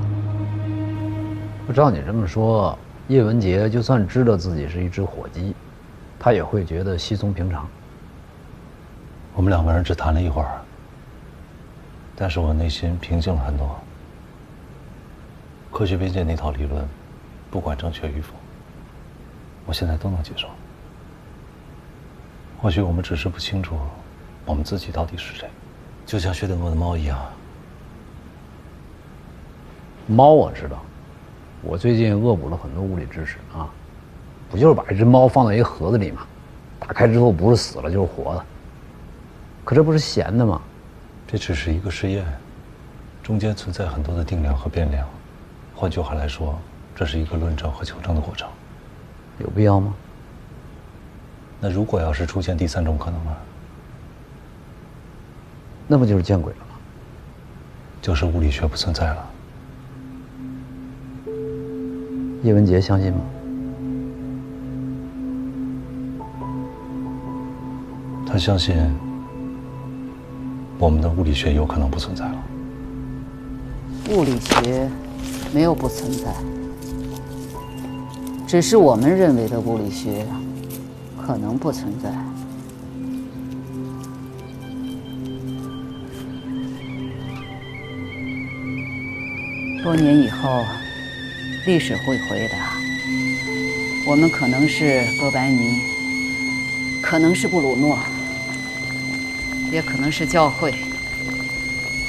不照你这么说，叶文洁就算知道自己是一只火鸡，他也会觉得稀松平常。我们2个人只谈了一会儿，但是我内心平静了很多。科学边界那套理论，不管正确与否，我现在都能接受。或许我们只是不清楚我们自己到底是谁，就像薛定谔的猫一样。猫我知道，我最近恶补了很多物理知识啊，不就是把一只猫放在一个盒子里吗？打开之后不是死了就是活的。可这不是闲的吗？这只是一个实验，中间存在很多的定量和变量。换句话来说，这是一个论证和求证的过程。有必要吗？那如果要是出现第3种可能呢？那不就是见鬼了吗？就是物理学不存在了。叶文洁相信吗？他相信我们的物理学有可能不存在了。物理学没有不存在，只是我们认为的物理学可能不存在。多年以后，历史会回答，我们可能是哥白尼，可能是布鲁诺，也可能是教会，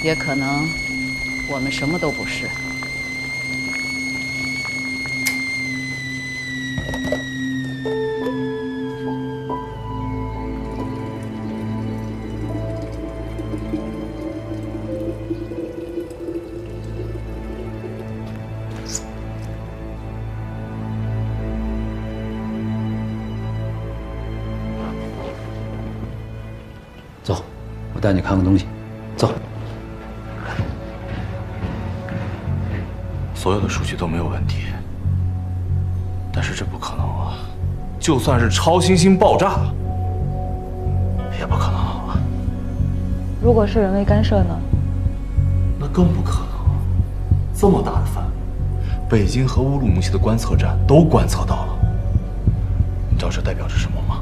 也可能我们什么都不是。走，我带你看看东西。走。所有的数据都没有问题，但是这不可能啊！就算是超新星爆炸，也不可能啊！如果是人为干涉呢？那更不可能啊！这么大的范围，北京和乌鲁木齐的观测站都观测到了，你知道这代表着什么吗？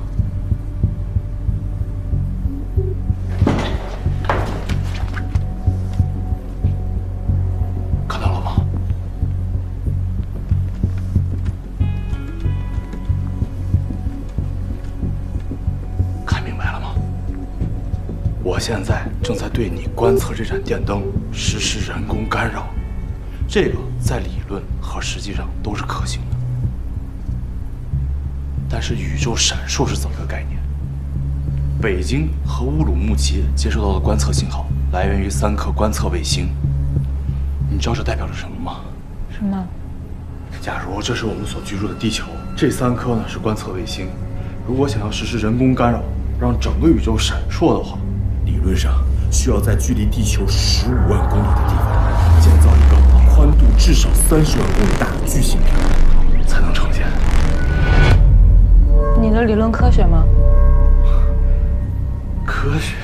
看到了吗？看明白了吗？我现在正在对你观测这盏电灯实施人工干扰，这个在理论和实际上都是可行的。但是宇宙闪烁是怎么个概念？北京和乌鲁木齐接收到的观测信号来源于3颗观测卫星，你知道这代表着什么吗？什么？假如这是我们所居住的地球，这3颗呢是观测卫星。如果想要实施人工干扰，让整个宇宙闪烁的话，理论上需要在距离地球15万公里的地方建造一个宽度至少30万公里大的巨型屏，才能呈现。你的理论科学吗？科学？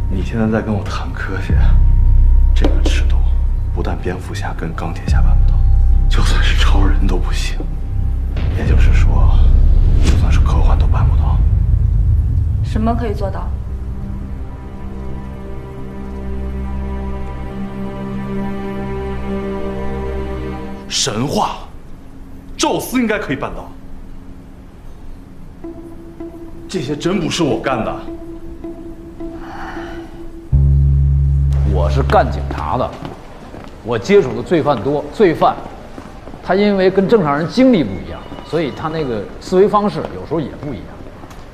你现在在跟我谈科学？这个尺度，不但蝙蝠侠跟钢铁侠办不到，就算是超人都不行。也就是说，就算是科幻都办不到。什么可以做到？神话，宙斯应该可以办到。这些真不是我干的。我是干警察的，我接触的罪犯多，罪犯他因为跟正常人经历不一样，所以他那个思维方式有时候也不一样。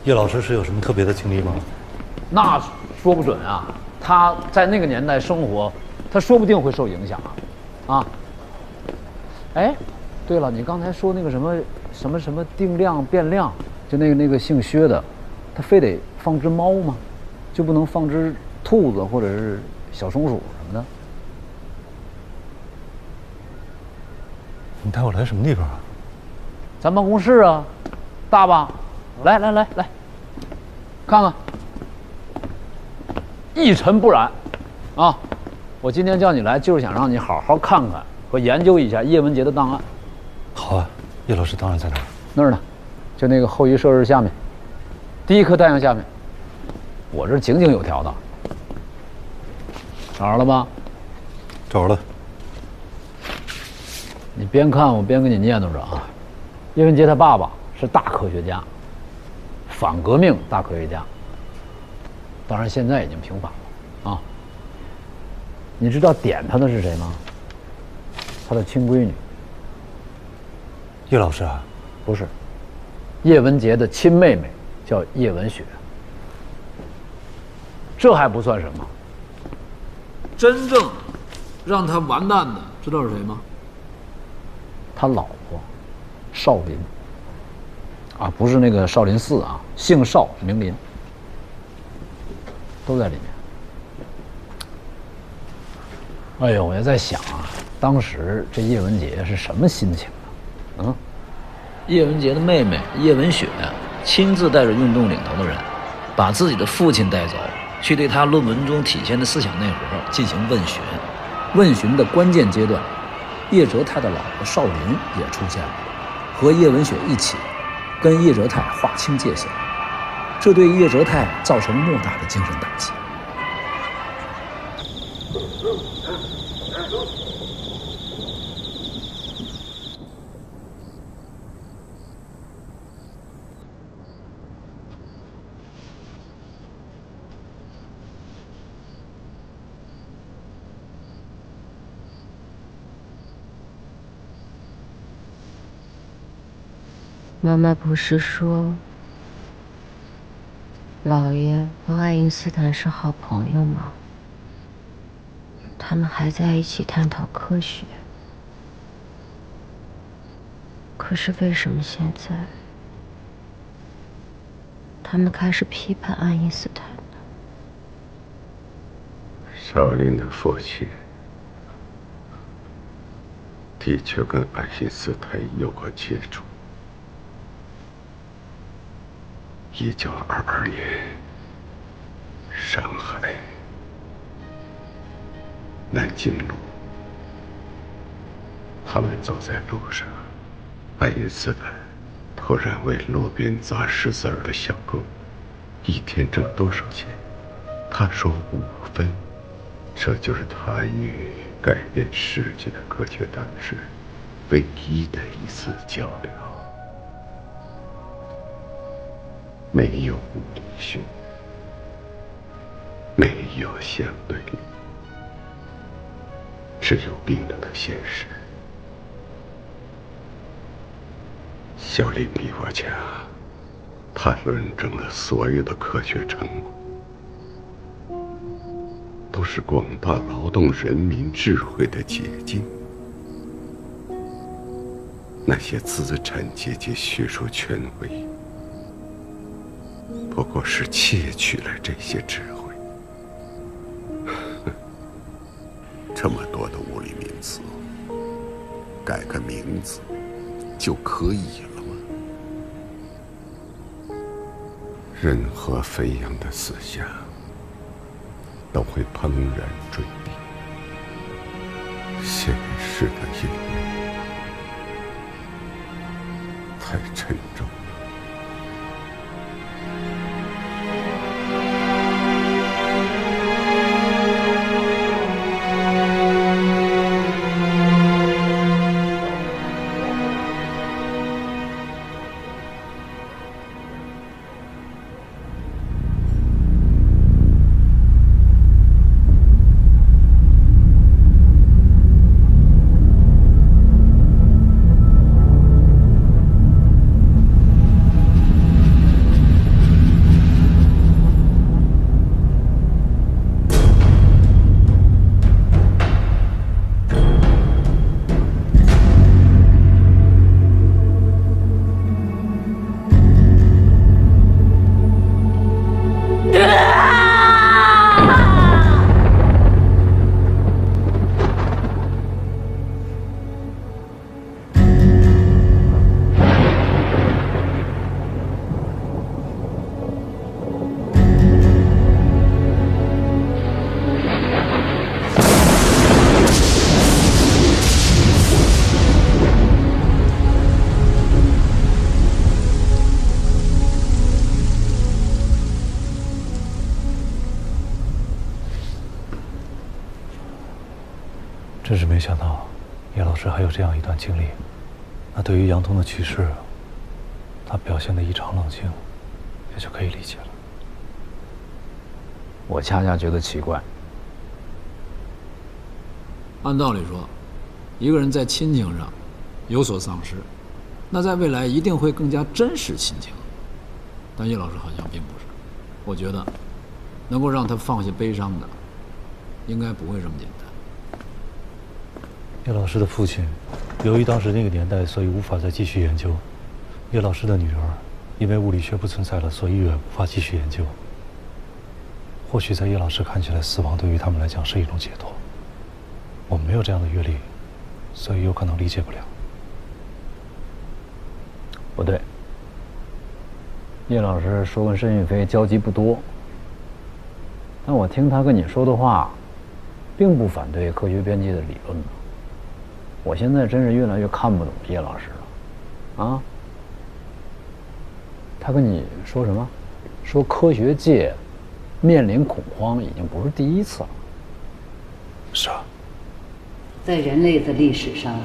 叶老师是有什么特别的经历吗？那说不准啊，他在那个年代生活，他说不定会受影响啊。哎，对了，你刚才说那个什么定量变量，就那个姓薛的，他非得放只猫吗？就不能放只兔子或者是小松鼠什么的？你带我来什么地方啊？咱办公室啊，大吧？来，看看，一尘不染，啊！我今天叫你来，就是想让你好好看看和研究一下叶文洁的档案。好啊，叶老师档案在哪儿？那儿呢，就那个后羿射日下面，第一颗太阳下面。我这井井有条的，找着了吧？找着了。你边看我边跟你念叨着啊。叶文洁他爸爸是大科学家，反革命大科学家，当然现在已经平反了啊。你知道点他的是谁吗？他的亲闺女。叶老师啊？不是，叶文洁的亲妹妹叫叶文雪。这还不算什么，真正让他完蛋的，知道是谁吗？他老婆少林啊，不是那个少林寺啊，姓少名林，都在里面。哎呦，我也在想啊，当时这叶文洁是什么心情呢？嗯，叶文洁的妹妹叶文雪亲自带着运动领头的人，把自己的父亲带走，去对他论文中体现的思想内核进行问询。问询的关键阶段，叶哲泰的老婆少林也出现了，和叶文雪一起跟叶哲泰划清界限，这对叶哲泰造成莫大的精神打击。妈妈不是说，姥爷和爱因斯坦是好朋友吗？他们还在一起探讨科学。可是为什么现在，他们开始批判爱因斯坦了。小林的父亲的确跟爱因斯坦有过接触。1922年，上海南京路，他们走在路上，爱因斯坦突然为路边砸石子儿的小工一天挣多少钱？他说5分，这就是他与改变世界的科学大师唯一的一次交流。没有物理学，没有相对论，只有冰冷的现实。小林比我强，他论证了所有的科学成果，都是广大劳动人民智慧的结晶。那些资产阶级学术权威，不过是窃取了这些智慧。这么多的物理名词，改个名字就可以了吗？任何飞扬的思想都会怦然坠地，现实的阴影太沉重。真是没想到，叶老师还有这样一段经历。那对于杨东的去世，他表现得异常冷静，也就可以理解了。我恰恰觉得奇怪。按道理说，一个人在亲情上有所丧失，那在未来一定会更加珍视亲情。但叶老师好像并不是。我觉得，能够让他放下悲伤的，应该不会这么简单。叶老师的父亲，由于当时那个年代，所以无法再继续研究。叶老师的女儿，因为物理学不存在了，所以也无法继续研究。或许在叶老师看起来，死亡对于他们来讲是一种解脱。我们没有这样的阅历，所以有可能理解不了。不对，叶老师说跟申玉飞交集不多，但我听他跟你说的话，并不反对科学边界的理论呢。我现在真是越来越看不懂叶老师了，啊？他跟你说什么？说科学界面临恐慌已经不是第一次了。是啊，在人类的历史上，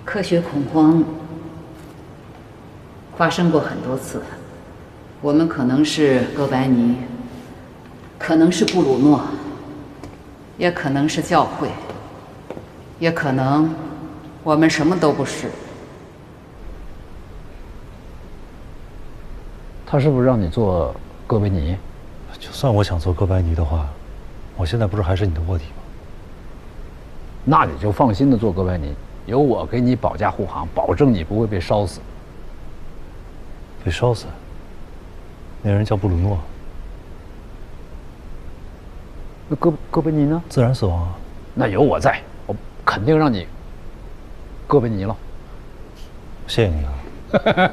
科学恐慌发生过很多次。我们可能是哥白尼，可能是布鲁诺，也可能是教会，也可能我们什么都不是。他是不是让你做哥白尼？就算我想做哥白尼的话，我现在不是还是你的卧底吗？那你就放心的做哥白尼，有我给你保驾护航，保证你不会被烧死。被烧死？那人叫布鲁诺。那哥本尼呢？自然死亡啊。那有我在，我肯定让你哥本尼了。谢谢你啊。